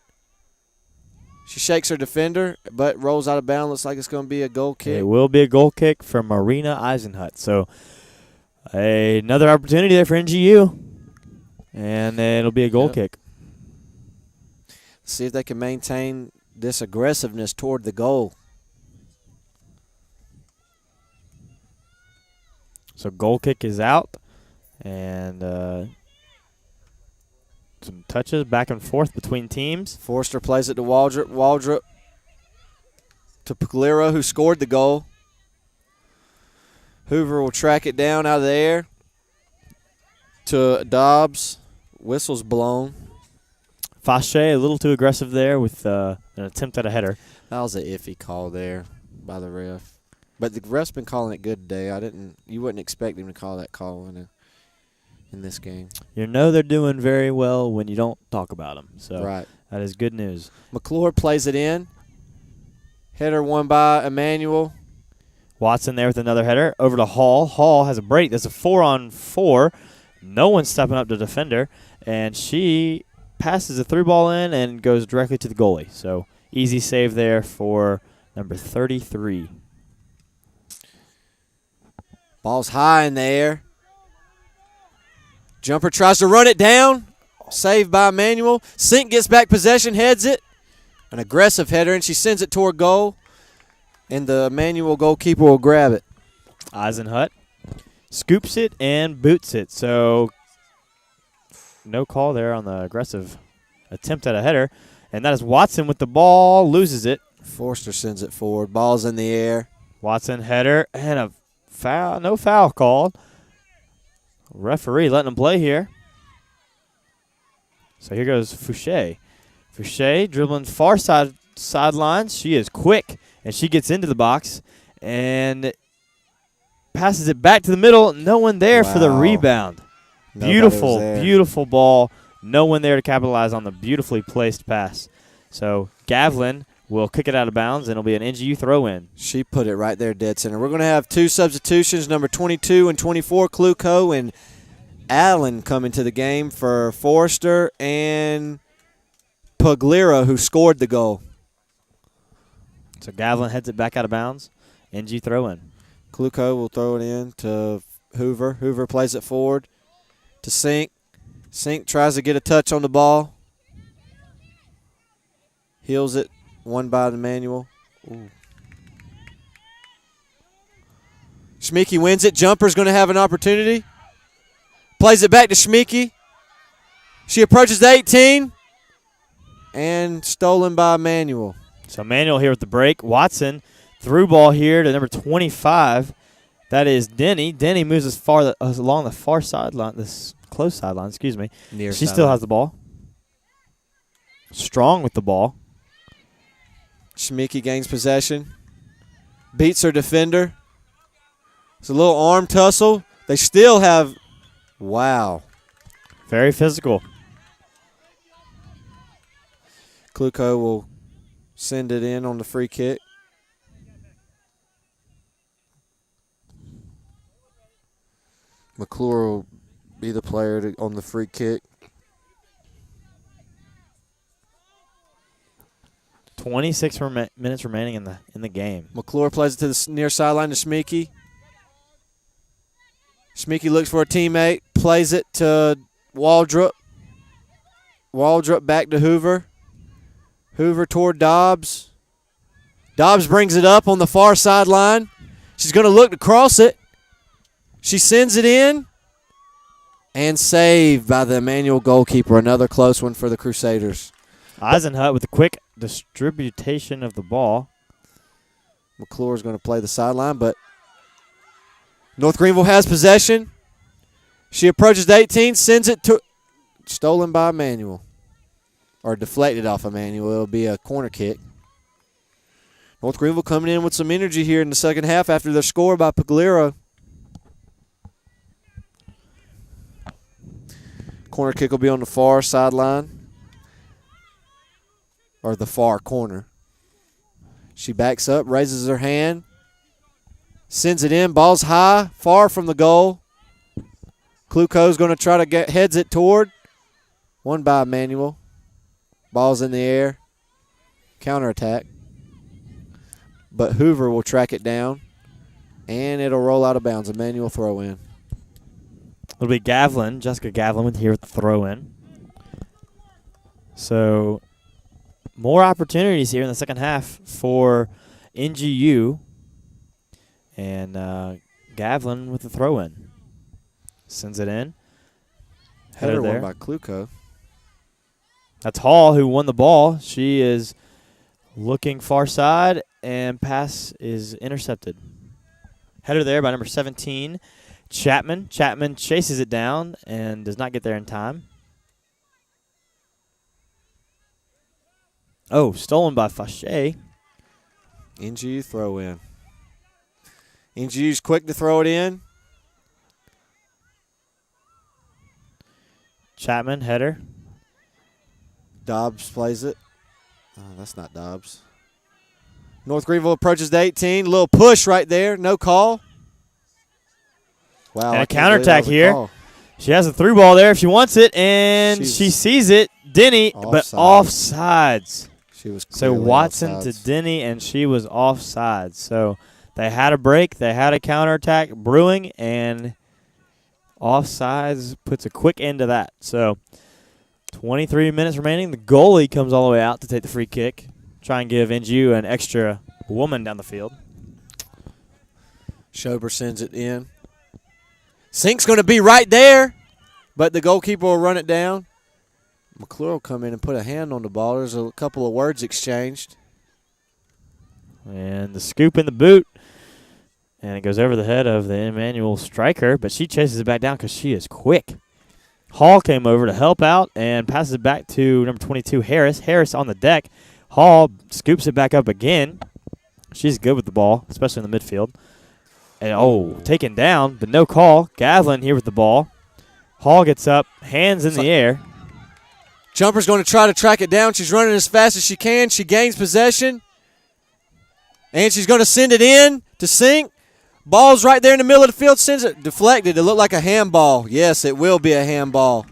She shakes her defender, but rolls out of bounds. Looks like it's going to be a goal kick. It will be a goal kick from Marina Eisenhut. So another opportunity there for NGU. And then it'll be a goal kick. See if they can maintain this aggressiveness toward the goal. So goal kick is out. And some touches back and forth between teams. Forster plays it to Waldrop. Waldrop to Puglera, who scored the goal. Hoover will track it down out of the air to Dobbs. Whistle's blown. Fache a little too aggressive there with an attempt at a header. That was an iffy call there by the ref. But the ref's been calling it good today. You wouldn't expect him to call that call in this game. You know they're doing very well when you don't talk about them. So Right. that is good news. McClure plays it in. Header won by Emmanuel. Watson there with another header. Over to Hall. Hall has a break. There's a 4-on-4. No one's stepping up to defend her. And she passes a through ball in and goes directly to the goalie. So easy save there for number 33. Ball's high in the air. Jumper tries to run it down. Saved by Emmanuel. Sink gets back possession, heads it. An aggressive header, and she sends it toward goal. And the Emmanuel goalkeeper will grab it. Eisenhut scoops it and boots it. So no call there on the aggressive attempt at a header. And that is Watson with the ball, loses it. Forster sends it forward. Ball's in the air. Watson header and a foul. No foul called. Referee letting him play here. So here goes Fouché. Fouché dribbling far sidelines. She is quick, and she gets into the box and passes it back to the middle. No one there for the Wow. rebound. Nobody Beautiful, was there. beautiful ball. No one there to capitalize on the beautifully placed pass. So Gavlin will kick it out of bounds, and it'll be an NGU throw-in. She put it right there dead center. We're going to have two substitutions, number 22 and 24, Kluko and Allen coming to the game for Forster and Puglera, who scored the goal. So Gavlin heads it back out of bounds. NG throw-in. Kluko will throw it in to Hoover. Hoover plays it forward to Sink. Sink tries to get a touch on the ball. Heels it. Won by Emmanuel. Schmeeke wins it. Jumper's going to have an opportunity. Plays it back to Schmeeke. She approaches the 18. And stolen by Emmanuel. So Manuel here with the break. Watson through ball here to number 25. That is Denny. Denny moves as far along the far sideline, this close sideline, excuse me. Near She still has the ball. Strong with the ball. Schmeeke gains possession. Beats her defender. It's a little arm tussle. They still have, wow. Very physical. Kluko will send it in on the free kick. McClure will be the player on the free kick. 26 minutes remaining in the game. McClure plays it to the near sideline to Schmeeke. Schmeeke looks for a teammate. Plays it to Waldrop. Waldrop back to Hoover. Hoover toward Dobbs. Dobbs brings it up on the far sideline. She's going to look to cross it. She sends it in. And saved by the Emmanuel goalkeeper. Another close one for the Crusaders. Eisenhut with a quick distribution of the ball. McClure's going to play the sideline, but North Greenville has possession. She approaches the 18, sends it to stolen by Emmanuel, or deflected off Emmanuel. It'll be a corner kick. North Greenville coming in with some energy here in the second half after their score by Pagliaro. Corner kick will be on the far sideline, or the far corner. She backs up, raises her hand, sends it in. Ball's high, far from the goal. Kluko's going to try to heads it toward. Won by Emmanuel. Ball's in the air. Counterattack. But Hoover will track it down, and it'll roll out of bounds. Emmanuel throw in. It'll be Gavlin, Jessica Gavlin here with the throw in. So more opportunities here in the second half for NGU. And Gavlin with the throw in. Sends it in. Header won by Kluko. That's Hall who won the ball. She is looking far side, and pass is intercepted. Header there by number 17, Chapman. Chapman chases it down and does not get there in time. Oh, stolen by Fache. NGU throw in. NGU's quick to throw it in. Chapman, header. Dobbs plays it. Oh, that's not Dobbs. North Greenville approaches the 18. Little push right there. No call. Wow. And a counterattack here. Call. She has a through ball there if she wants it, and she sees it. Denny, but offsides. She was so Watson offsides. to Denny, and she was offsides. So they had a break. They had a counterattack brewing, and offsides puts a quick end to that. So 23 minutes remaining. The goalie comes all the way out to take the free kick. Try and give NGU an extra woman down the field. Schober sends it in. Sink's going to be right there, but the goalkeeper will run it down. McClure will come in and put a hand on the ball. There's a couple of words exchanged. And the scoop in the boot. And it goes over the head of the Emmanuel striker, but she chases it back down because she is quick. Hall came over to help out and passes it back to number 22, Harris. Harris on the deck. Hall scoops it back up again. She's good with the ball, especially in the midfield. And, taken down, but no call. Gavlin here with the ball. Hall gets up, hands in the air. Jumper's going to try to track it down. She's running as fast as she can. She gains possession. And she's going to send it in to Sink. Ball's right there in the middle of the field. Sends it deflected. It looked like a handball. Yes, it will be a handball.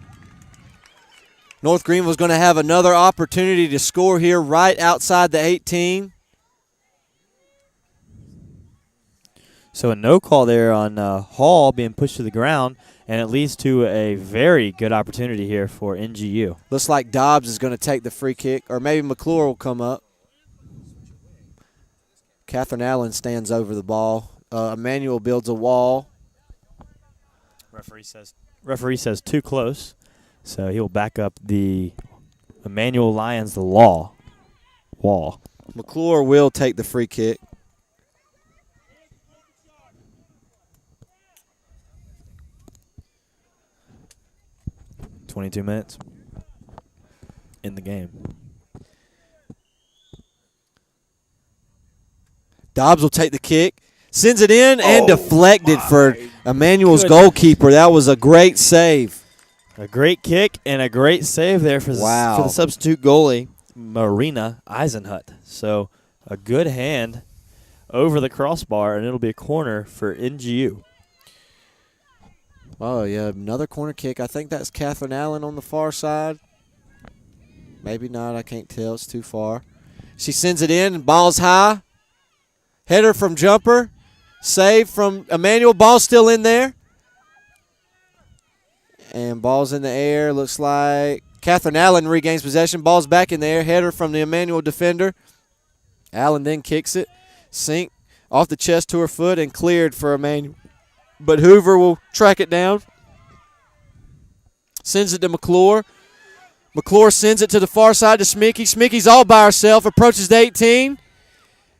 North Greenville's going to have another opportunity to score here right outside the 18. So a no call there on Hall being pushed to the ground, and it leads to a very good opportunity here for NGU. Looks like Dobbs is going to take the free kick, or maybe McClure will come up. Catherine Allen stands over the ball. Emmanuel builds a wall. Referee says too close, so he will back up the Emmanuel Lions, the wall. McClure will take the free kick. .22 minutes in the game. Dobbs will take the kick. Sends it in and deflected for Emmanuel's goalkeeper. That was a great save. A great kick and a great save there for the substitute goalie, Marina Eisenhut. So a good hand over the crossbar, and it'll be a corner for NGU. Oh, yeah, another corner kick. I think that's Catherine Allen on the far side. Maybe not. I can't tell. It's too far. She sends it in. Ball's high. Header from Jumper. Save from Emmanuel. Ball's still in there. And ball's in the air. Looks like Catherine Allen regains possession. Ball's back in the air. Header from the Emmanuel defender. Allen then kicks it. Sink off the chest to her foot and cleared for Emmanuel. But Hoover will track it down. Sends it to McClure. McClure sends it to the far side to Schmicky. Schmicky's all by herself, approaches the 18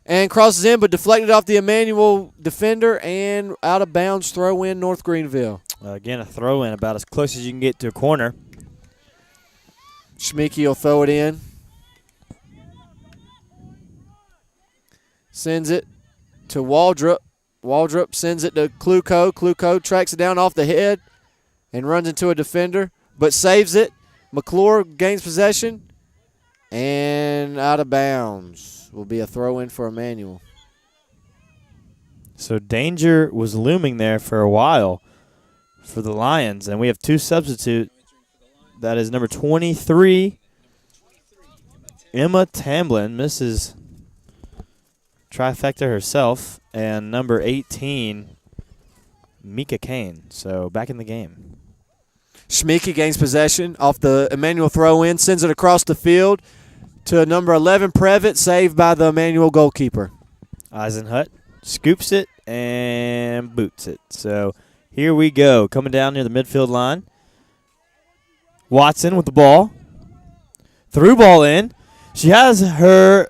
and crosses in, but deflected off the Emmanuel defender and out of bounds. Throw in North Greenville. Again, a throw in about as close as you can get to a corner. Schmicky will throw it in. Sends it to Waldrop. Waldrop sends it to Kluko. Kluko tracks it down off the head and runs into a defender, but saves it. McClure gains possession and out of bounds. Will be a throw in for Emmanuel. So danger was looming there for a while for the Lions, and we have two substitute. That is number 23, Emma Tamblin, misses trifecta herself, and number 18, Mika Kane. So back in the game. Schmicky gains possession off the Emmanuel throw-in, sends it across the field to number 11, Previtt, saved by the Emmanuel goalkeeper. Eisenhut scoops it and boots it. So here we go, coming down near the midfield line. Watson with the ball. Through ball in. She has her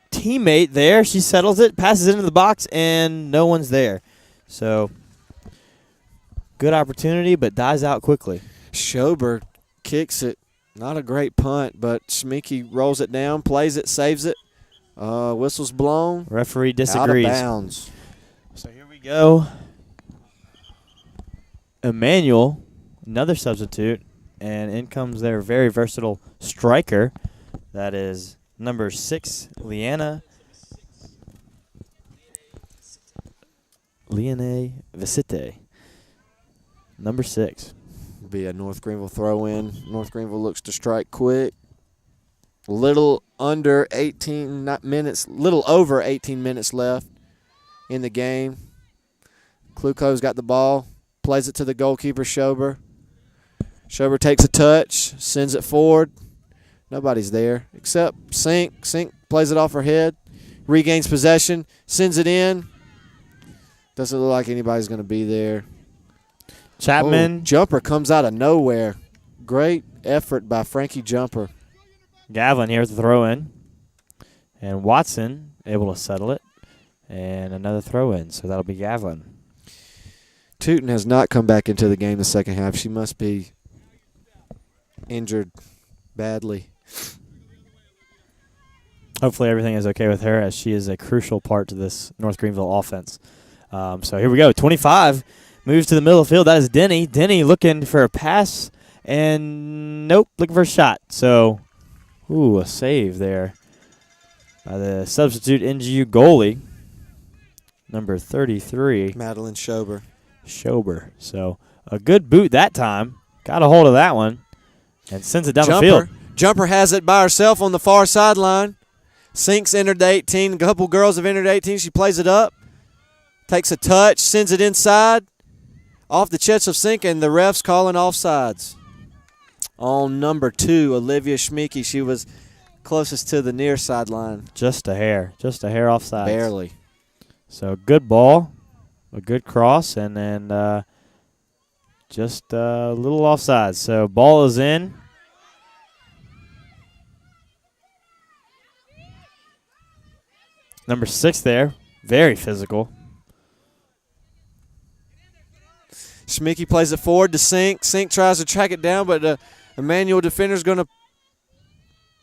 teammate there. She settles it, passes it into the box, and no one's there. So good opportunity, but dies out quickly. Schober kicks it. Not a great punt, but Schmicky rolls it down, plays it, saves it. Whistle's blown. Referee disagrees. Out of bounds. So here we go. Emmanuel, another substitute, and in comes their very versatile striker. That is number 6, Liane Vicite. Number 6. Be a North Greenville throw-in. North Greenville looks to strike quick. Little under 18 minutes, little over 18 minutes left in the game. Kluko's got the ball, plays it to the goalkeeper, Schober. Schober takes a touch, sends it forward. Nobody's there except Sink. Sink plays it off her head, regains possession, sends it in. Doesn't look like anybody's going to be there. Chapman. Jumper comes out of nowhere. Great effort by Frankie Jumper. Gavlin here with the throw in. And Watson able to settle it. And another throw in. So that'll be Gavlin. Tootin has not come back into the game the second half. She must be injured badly. Hopefully everything is okay with her, as she is a crucial part to this North Greenville offense. So here we go. 25 moves to the middle of the field. That is Denny. Denny looking for a pass, and nope, looking for a shot. So, a save there by the substitute NGU goalie, number 33. Madeline Schober. So a good boot that time. Got a hold of that one and sends it down the field. Jumper has it by herself on the far sideline. Sinks entered the 18. A couple girls have entered 18. She plays it up. Takes a touch. Sends it inside. Off the chest of Sink, and the ref's calling offsides. On number 2, Olivia Schmicky. She was closest to the near sideline. Just a hair offside. Barely. So good ball, a good cross, and then just a little offside. So ball is in. Number 6 there, very physical. Schmicky plays it forward to Sink. Sink tries to track it down, but the Emmanuel defender's going to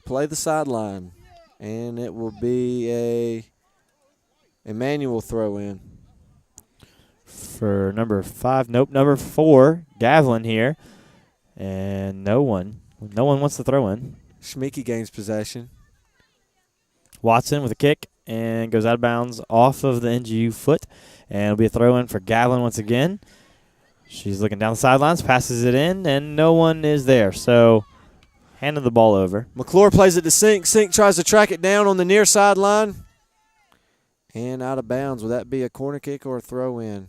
play the sideline. And it will be a Emmanuel throw in. For number 5, nope, number 4, Gavlin here. And no one wants to throw in. Schmicky gains possession. Watson with a kick and goes out of bounds off of the NGU foot. And it'll be a throw in for Gavlin once again. She's looking down the sidelines, passes it in, and no one is there. So, handed the ball over. McClure plays it to Sink. Sink tries to track it down on the near sideline. And out of bounds. Will that be a corner kick or a throw in?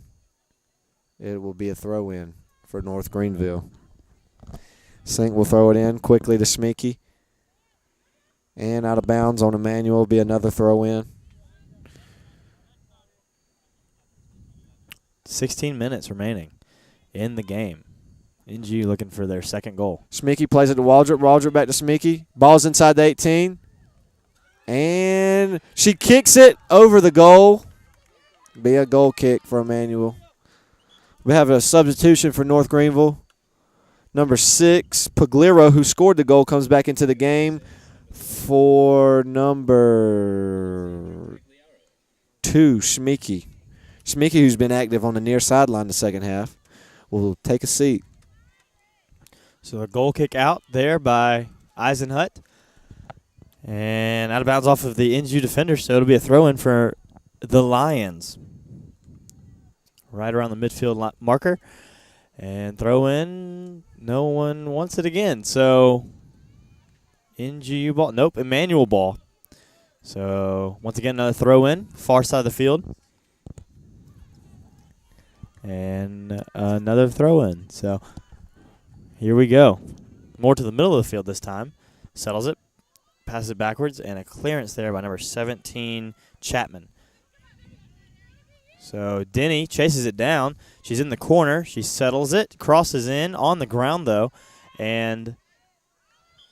It will be a throw in for North Greenville. Sink will throw it in quickly to Schmicky. And out of bounds on Emmanuel will be another throw in. 16 minutes remaining in the game. NG looking for their second goal. Smeeky plays it to Waldrop. Waldrop back to Smeeky. Ball's inside the 18. And she kicks it over the goal. Be a goal kick for Emmanuel. We have a substitution for North Greenville. Number 6, Pagliaro, who scored the goal, comes back into the game for number 2, Smeeky. Smeeky, who's been active on the near sideline the second half, will take a seat. So a goal kick out there by Eisenhut. And out of bounds off of the NGU defender, so it'll be a throw-in for the Lions. Right around the midfield marker. And throw in, no one wants it again. So NGU ball, nope, Emmanuel ball. So once again, another throw-in, far side of the field. And another throw-in. So here we go. More to the middle of the field this time. Settles it, passes it backwards, and a clearance there by number 17, Chapman. So Denny chases it down. She's in the corner. She settles it, crosses in on the ground, though, and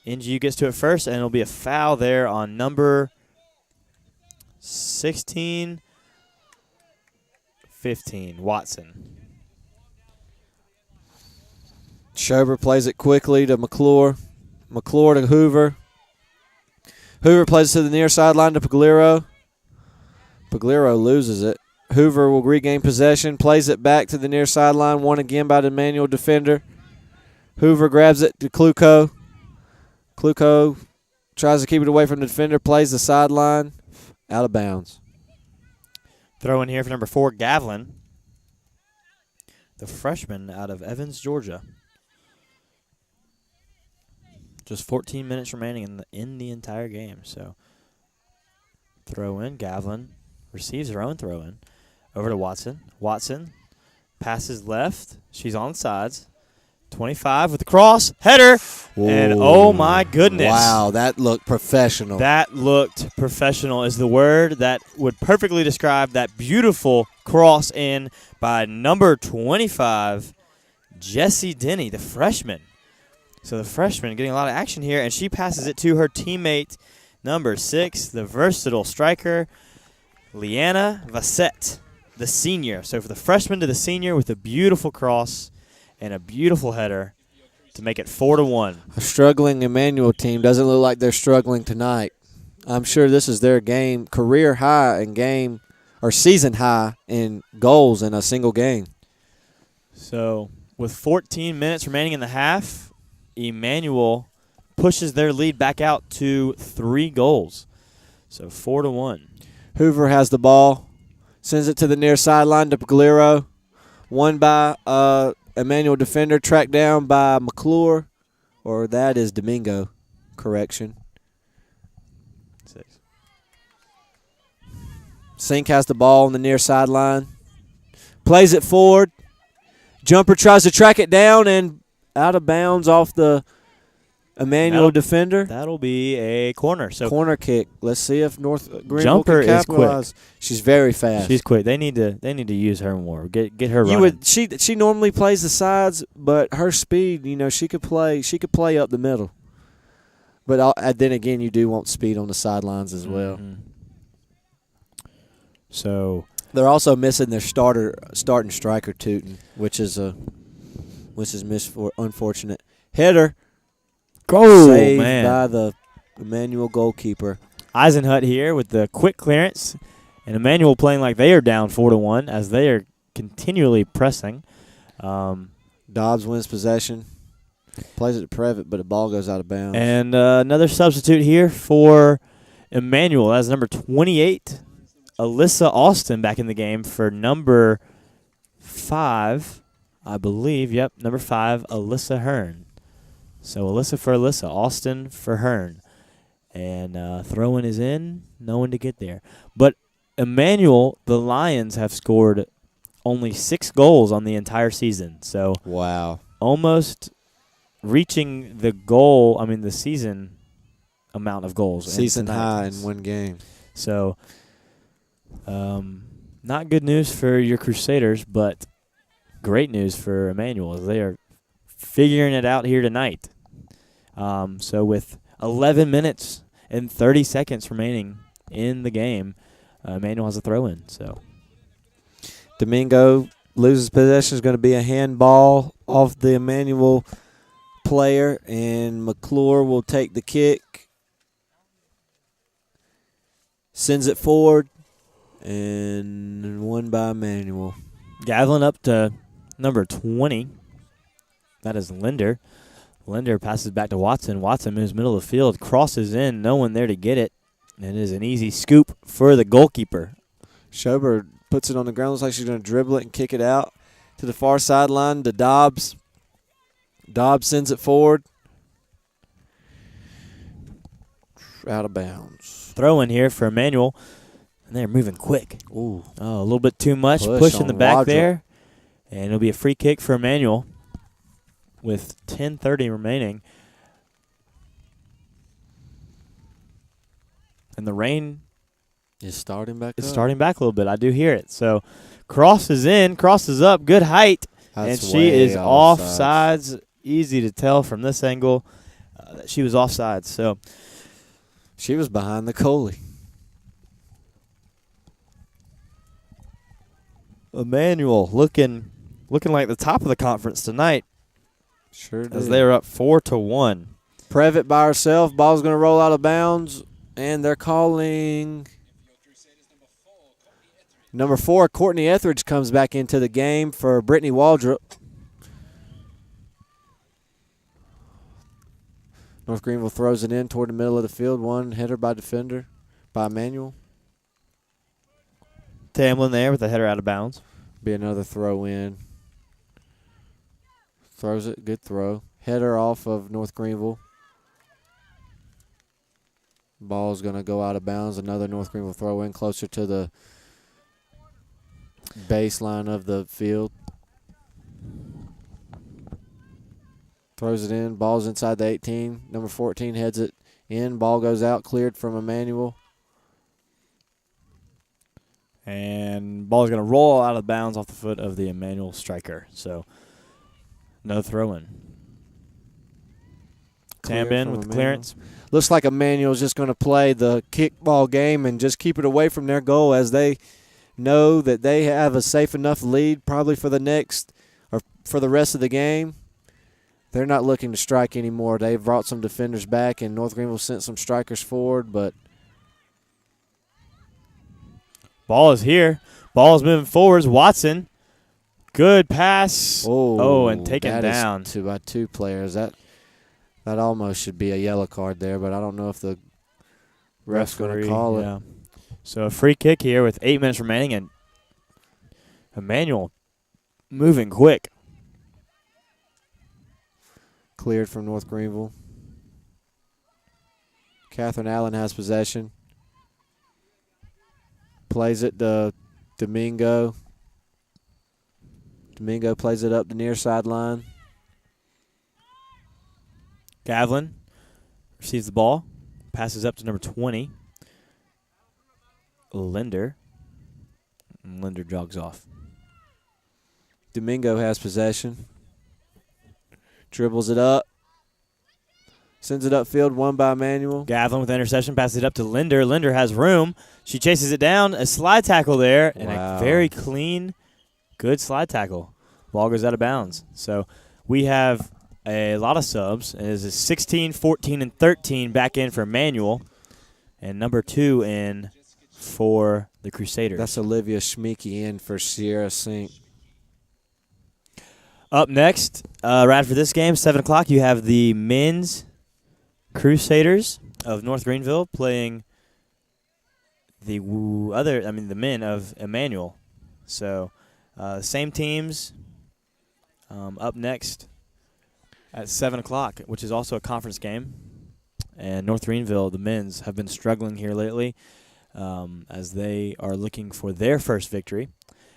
NGU gets to it first, and it'll be a foul there on number 15, Watson. Schober plays it quickly to McClure. McClure to Hoover. Hoover plays it to the near sideline to Pagliaro. Pagliaro loses it. Hoover will regain possession, plays it back to the near sideline, won again by the Emmanuel defender. Hoover grabs it to Kluko. Kluko tries to keep it away from the defender, plays the sideline, out of bounds. Throw in here for number 4, Gavlin, the freshman out of Evans, Georgia. Just 14 minutes remaining in the entire game. So throw in, Gavlin receives her own throw in. Over to Watson. Watson passes left. She's on sides. 25 with the cross. Header. Whoa. And oh my goodness. Wow, that looked professional. That looked professional is the word that would perfectly describe that beautiful cross in by number 25, Jessie Denny, the freshman. So the freshman getting a lot of action here, and she passes it to her teammate, number 6, the versatile striker, Liana Vassett, the senior. So for the freshman to the senior with a beautiful cross and a beautiful header to make it 4-1. A struggling Emmanuel team doesn't look like they're struggling tonight. I'm sure this is their game, career high in game, or season high in goals in a single game. So with 14 minutes remaining in the half, Emmanuel pushes their lead back out to 3 goals. So 4-1. Hoover has the ball, sends it to the near sideline to Pagliaro. Won by Emmanuel defender, tracked down by McClure, or that is Domingo. Correction. 6. Sink has the ball on the near sideline. Plays it forward. Jumper tries to track it down and out of bounds off the Emmanuel defender. That'll be a corner. So corner kick. Let's see if North Greenville Jumper can capitalize. is quick. She's very fast. She's quick. They need to use her more. Get her running. You would she normally plays the sides, but her speed, she could play up the middle. But then again, you do want speed on the sidelines as well. Mm-hmm. So they're also missing their starting striker Tootin, which is unfortunate. Header. Saved by the Emmanuel goalkeeper. Eisenhut here with the quick clearance, and Emmanuel playing like they are down 4-1 as they are continually pressing. Dobbs wins possession, plays it to Previtt, but the ball goes out of bounds. And another substitute here for Emmanuel. That's number 28, Alyssa Austin, back in the game for number 5, I believe. Yep, number 5, Alyssa Hearn. So Alyssa for Alyssa, Austin for Hearn. And throw-in is in, no one to get there. But Emmanuel, the Lions have scored only 6 goals on the entire season. So wow, almost reaching the season amount of goals. Season high in one game. So not good news for your Crusaders, but great news for Emmanuel as they are figuring it out here tonight. So with 11 minutes and 30 seconds remaining in the game, Emmanuel has a throw-in. So Domingo loses possession. Is going to be a handball off the Emmanuel player, and McClure will take the kick. Sends it forward, and won by Emmanuel. Gavlin up to number 20. That is Linder. Linder passes back to Watson. Watson moves middle of the field, crosses in, no one there to get it. And it is an easy scoop for the goalkeeper. Schober puts it on the ground. Looks like she's going to dribble it and kick it out to the far sideline to Dobbs. Dobbs sends it forward. Out of bounds. Throw in here for Emmanuel. And they're moving quick. Ooh. Oh, a little bit too much. Push in the back there. And it'll be a free kick for Emmanuel with 10:30 remaining. And the rain is starting back is up. starting back a little bit. I do hear it. So crosses in, crosses up, good height. That's and she is offsides. offsides. Easy to tell from this angle that she was offsides. So she was behind the goalie. Emmanuel looking like the top of the conference tonight. Sure did. As they are up 4-1. Previtt by herself. Ball's going to roll out of bounds, and they're calling number 4. Courtney Etheridge comes back into the game for Brittany Waldrop. North Greenville throws it in toward the middle of the field. One header by defender by Emmanuel. Tamlin there with the header out of bounds. Be another throw in. Throws it. Good throw. Header off of North Greenville. Ball's going to go out of bounds. Another North Greenville throw in closer to the baseline of the field. Throws it in. Ball's inside the 18. Number 14 heads it in. Ball goes out. Cleared from Emmanuel. And ball is going to roll out of bounds off the foot of the Emmanuel striker. So no throw-in. Tambin with the clearance. Looks like Emmanuel's just going to play the kickball game and just keep it away from their goal, as they know that they have a safe enough lead probably for the next or for the rest of the game. They're not looking to strike anymore. They've brought some defenders back, and North Greenville sent some strikers forward, but ball is here. Ball is moving forwards. Watson. Good pass. And taken down. By two players. That almost should be a yellow card there, but I don't know if the ref's going to call it. So a free kick here with 8 minutes remaining, and Emmanuel moving quick. Cleared from North Greenville. Catherine Allen has possession. Plays it to Domingo. Domingo plays it up the near sideline. Gavlin receives the ball. Passes up to number 20. Linder. And Linder jogs off. Domingo has possession. Dribbles it up. Sends it upfield, won by Emmanuel. Gavlin with the interception, passes it up to Linder. Linder has room. She chases it down. A slide tackle there, and a very clean, good slide tackle. Ball goes out of bounds. So we have a lot of subs. It is a 16, 14, and 13 back in for Emmanuel, and number 2 in for the Crusaders. That's Olivia Schmeeke in for Sierra Sink. Up next, right after this game, 7 o'clock, you have the men's Crusaders of North Greenville playing the men of Emmanuel. So, same teams up next at 7 o'clock, which is also a conference game. And North Greenville, the men's, have been struggling here lately as they are looking for their first victory.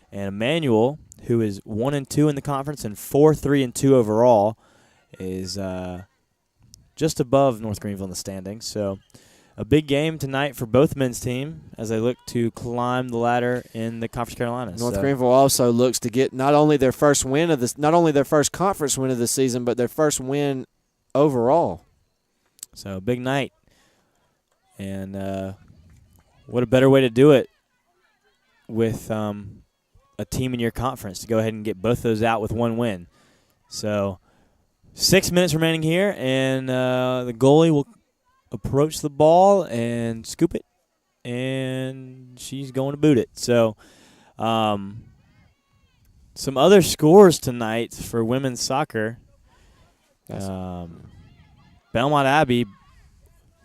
And Emmanuel, who is 1-2 in the conference and 4-3-2 overall, is just above North Greenville in the standings. So a big game tonight for both men's team as they look to climb the ladder in the Conference Carolinas. North Greenville also looks to get not only their first conference win of the season, but their first win overall. So big night. And what a better way to do it with a team in your conference to go ahead and get both those out with one win. So 6 minutes remaining here, and the goalie will approach the ball and scoop it, and she's going to boot it. So some other scores tonight for women's soccer. Belmont Abbey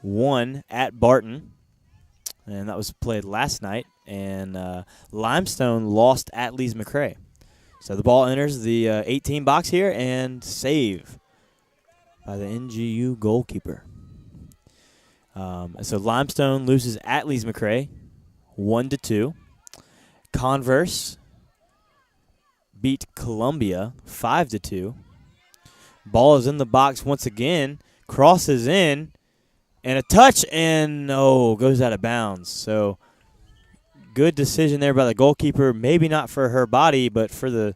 won at Barton, and that was played last night. And Limestone lost at Lees McRae. So the ball enters the 18 box here, and save by the NGU goalkeeper. So Limestone loses at Lees McRae 1-2. Converse beat Columbia 5-2. Ball is in the box once again, crosses in, and a touch, and goes out of bounds. So good decision there by the goalkeeper. Maybe not for her body, but for the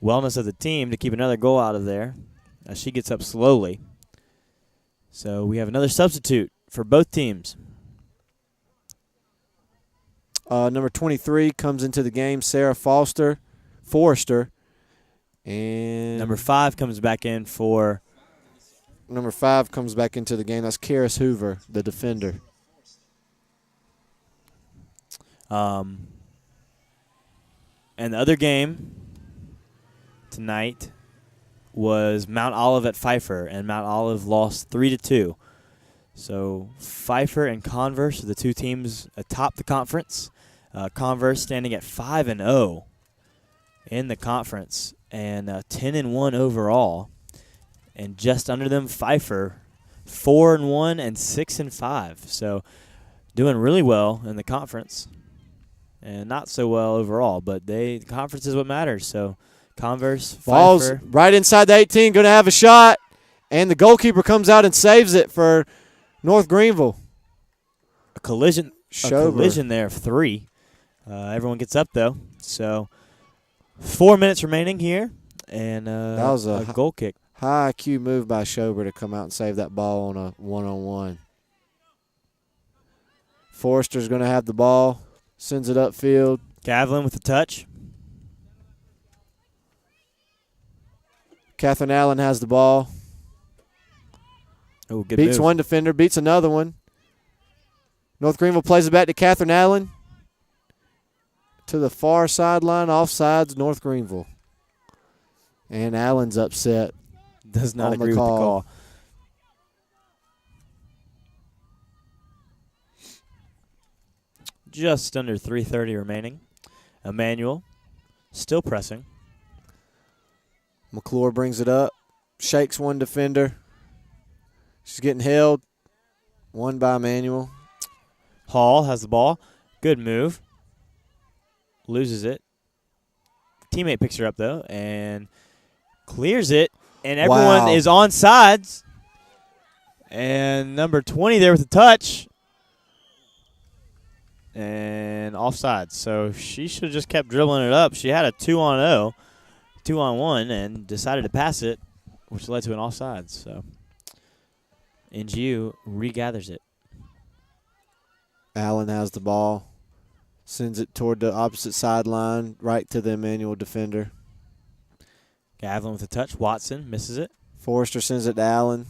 wellness of the team to keep another goal out of there as she gets up slowly. So we have another substitute for both teams. Number 23 comes into the game, Sarah Forrester. And Number 5 comes back in for... Number 5 comes back into the game. That's Karis Hoover, the defender. And the other game tonight was Mount Olive at Pfeiffer, and Mount Olive lost 3-2. So Pfeiffer and Converse are the two teams atop the conference. Converse standing at 5-0 in the conference and 10-1 overall. And just under them, Pfeiffer 4-1 and 6-5. So doing really well in the conference, and not so well overall. But the conference is what matters. So Converse, Ball's Pfeiffer, right inside the 18, going to have a shot, and the goalkeeper comes out and saves it for North Greenville. a collision Schober. there of 3. Everyone gets up though. So 4 minutes remaining here, and That was a goal kick. High IQ move by Schober to come out and save that ball on a one-on-one. Forrester's going to have the ball, sends it upfield. Gavlin with the touch. Catherine Allen has the ball. Oh, good Beats move. one defender, beats another one. North Greenville plays it back to Catherine Allen. To the far sideline, offsides, North Greenville. And Allen's upset. Does not on agree the with the call. call. Just under 3:30 remaining. Emmanuel still pressing. McClure brings it up. Shakes one defender. She's getting held. Won by Emmanuel. Hall has the ball. Good move. Loses it. Teammate picks her up, though, and clears it. And everyone Wow. is on sides. And number 20 there with the touch. And offsides. So she should have just kept dribbling it up. She had a 2-on-0, 2-on-1, and decided to pass it, which led to an offsides. So NGU regathers it. Allen has the ball. Sends it toward the opposite sideline, right to the Emmanuel defender. Gavlin with the touch. Watson misses it. Forrester sends it to Allen.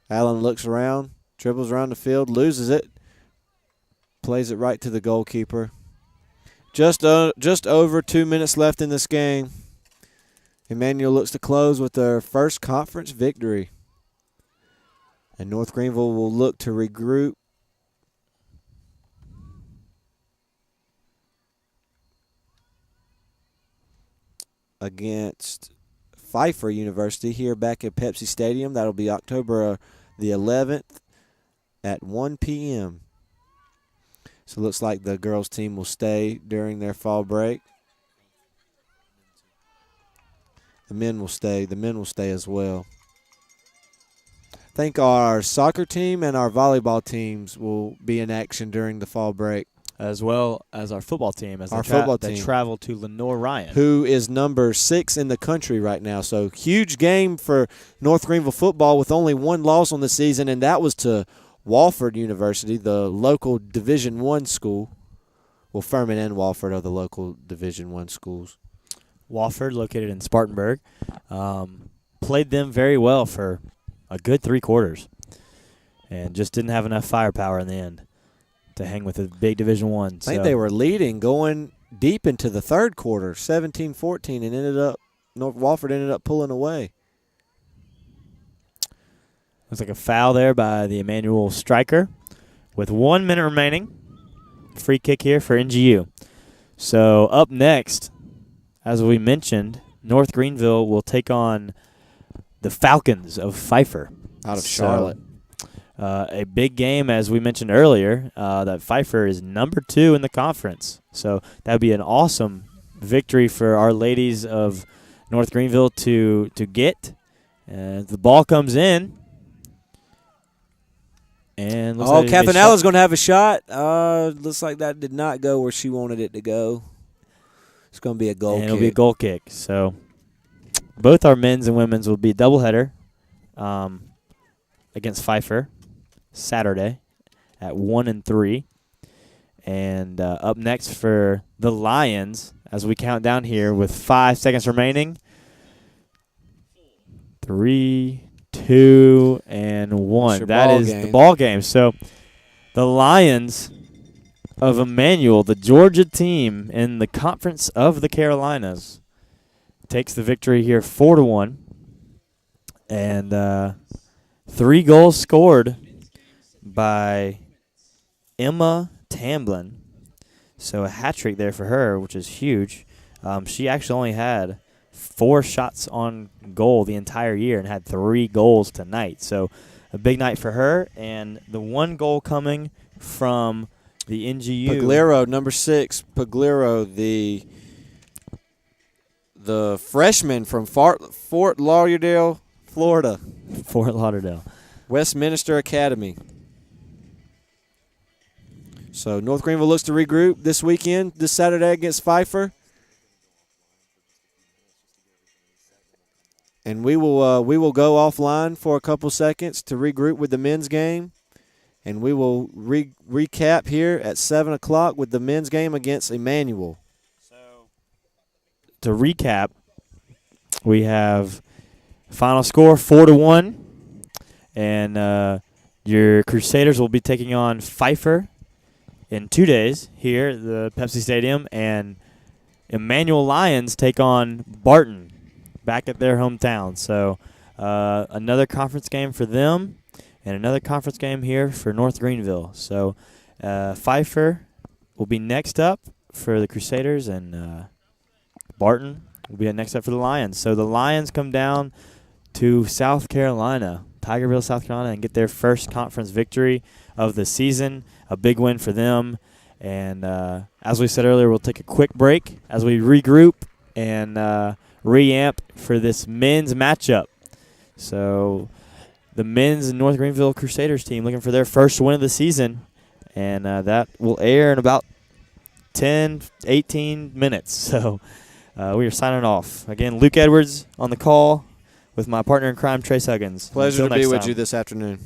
Allen looks around, dribbles around the field, loses it. Plays it right to the goalkeeper. Just over 2 minutes left in this game. Emmanuel looks to close with their first conference victory. And North Greenville will look to regroup. Against Pfeiffer University here back at Pepsi Stadium. That'll be October the 11th at 1 p.m. So it looks like the girls' team will stay during their fall break. The men will stay. The men will stay as well. think our soccer team and our volleyball teams will be in action during the fall break. As well as our football team. As Our they football They team. travel to Lenore Ryan. Who is number 6 in the country right now. So huge game for North Greenville football with only one loss on the season, and that was to Wofford University, the local Division I school. Well, Furman and Wofford are the local Division I schools. Wofford, located in Spartanburg, played them very well for a good 3 quarters and just didn't have enough firepower in the end to hang with a big Division I. I think they were leading going deep into the third quarter, 17-14, and Wofford ended up pulling away. Looks like a foul there by the Emmanuel striker with 1 minute remaining. Free kick here for NGU. So up next, as we mentioned, North Greenville will take on the Falcons of Pfeiffer. Out of Charlotte. A big game, as we mentioned earlier, that Pfeiffer is number 2 in the conference. So that would be an awesome victory for our ladies of North Greenville to get. The ball comes in. And Campanella's going to have a shot. Looks like that did not go where she wanted it to go. It's going to be a goal kick. It'll be a goal kick. So both our men's and women's will be a doubleheader against Pfeiffer Saturday at 1 and 3. And up next for the Lions, as we count down here with 5 seconds remaining. 3, 2, and 1. That is the ball game. So the Lions of Emmanuel, the Georgia team in the Conference of the Carolinas, takes the victory here 4-1. And 3 goals scored by Emma Tamblin. So a hat trick there for her, which is huge. She actually only had 4 shots on goal the entire year and had 3 goals tonight. So a big night for her. And the 1 goal coming from the NGU. Pagliaro, number 6. Pagliaro, the freshman from Fort Lauderdale, Florida. Fort Lauderdale. Westminster Academy. So North Greenville looks to regroup this weekend, this Saturday against Pfeiffer. And we will go offline for a couple seconds to regroup with the men's game. And we will recap here at 7 o'clock with the men's game against Emmanuel. So to recap, we have final score 4-1. And your Crusaders will be taking on Pfeiffer in 2 days here at the Pepsi Stadium. And Emmanuel Lions take on Barton back at their hometown. So another conference game for them and another conference game here for North Greenville. So Pfeiffer will be next up for the Crusaders, and Barton will be next up for the Lions. So the Lions come down to South Carolina, Tigerville, South Carolina, and get their first conference victory of the season. A big win for them. And as we said earlier, we'll take a quick break as we regroup and reamp for this men's matchup. So the men's North Greenville Crusaders team looking for their first win of the season, and that will air in about 10, 18 minutes. So we are signing off. Again, Luke Edwards on the call with my partner in crime, Trace Huggins. Pleasure Until to be next with time. you this afternoon.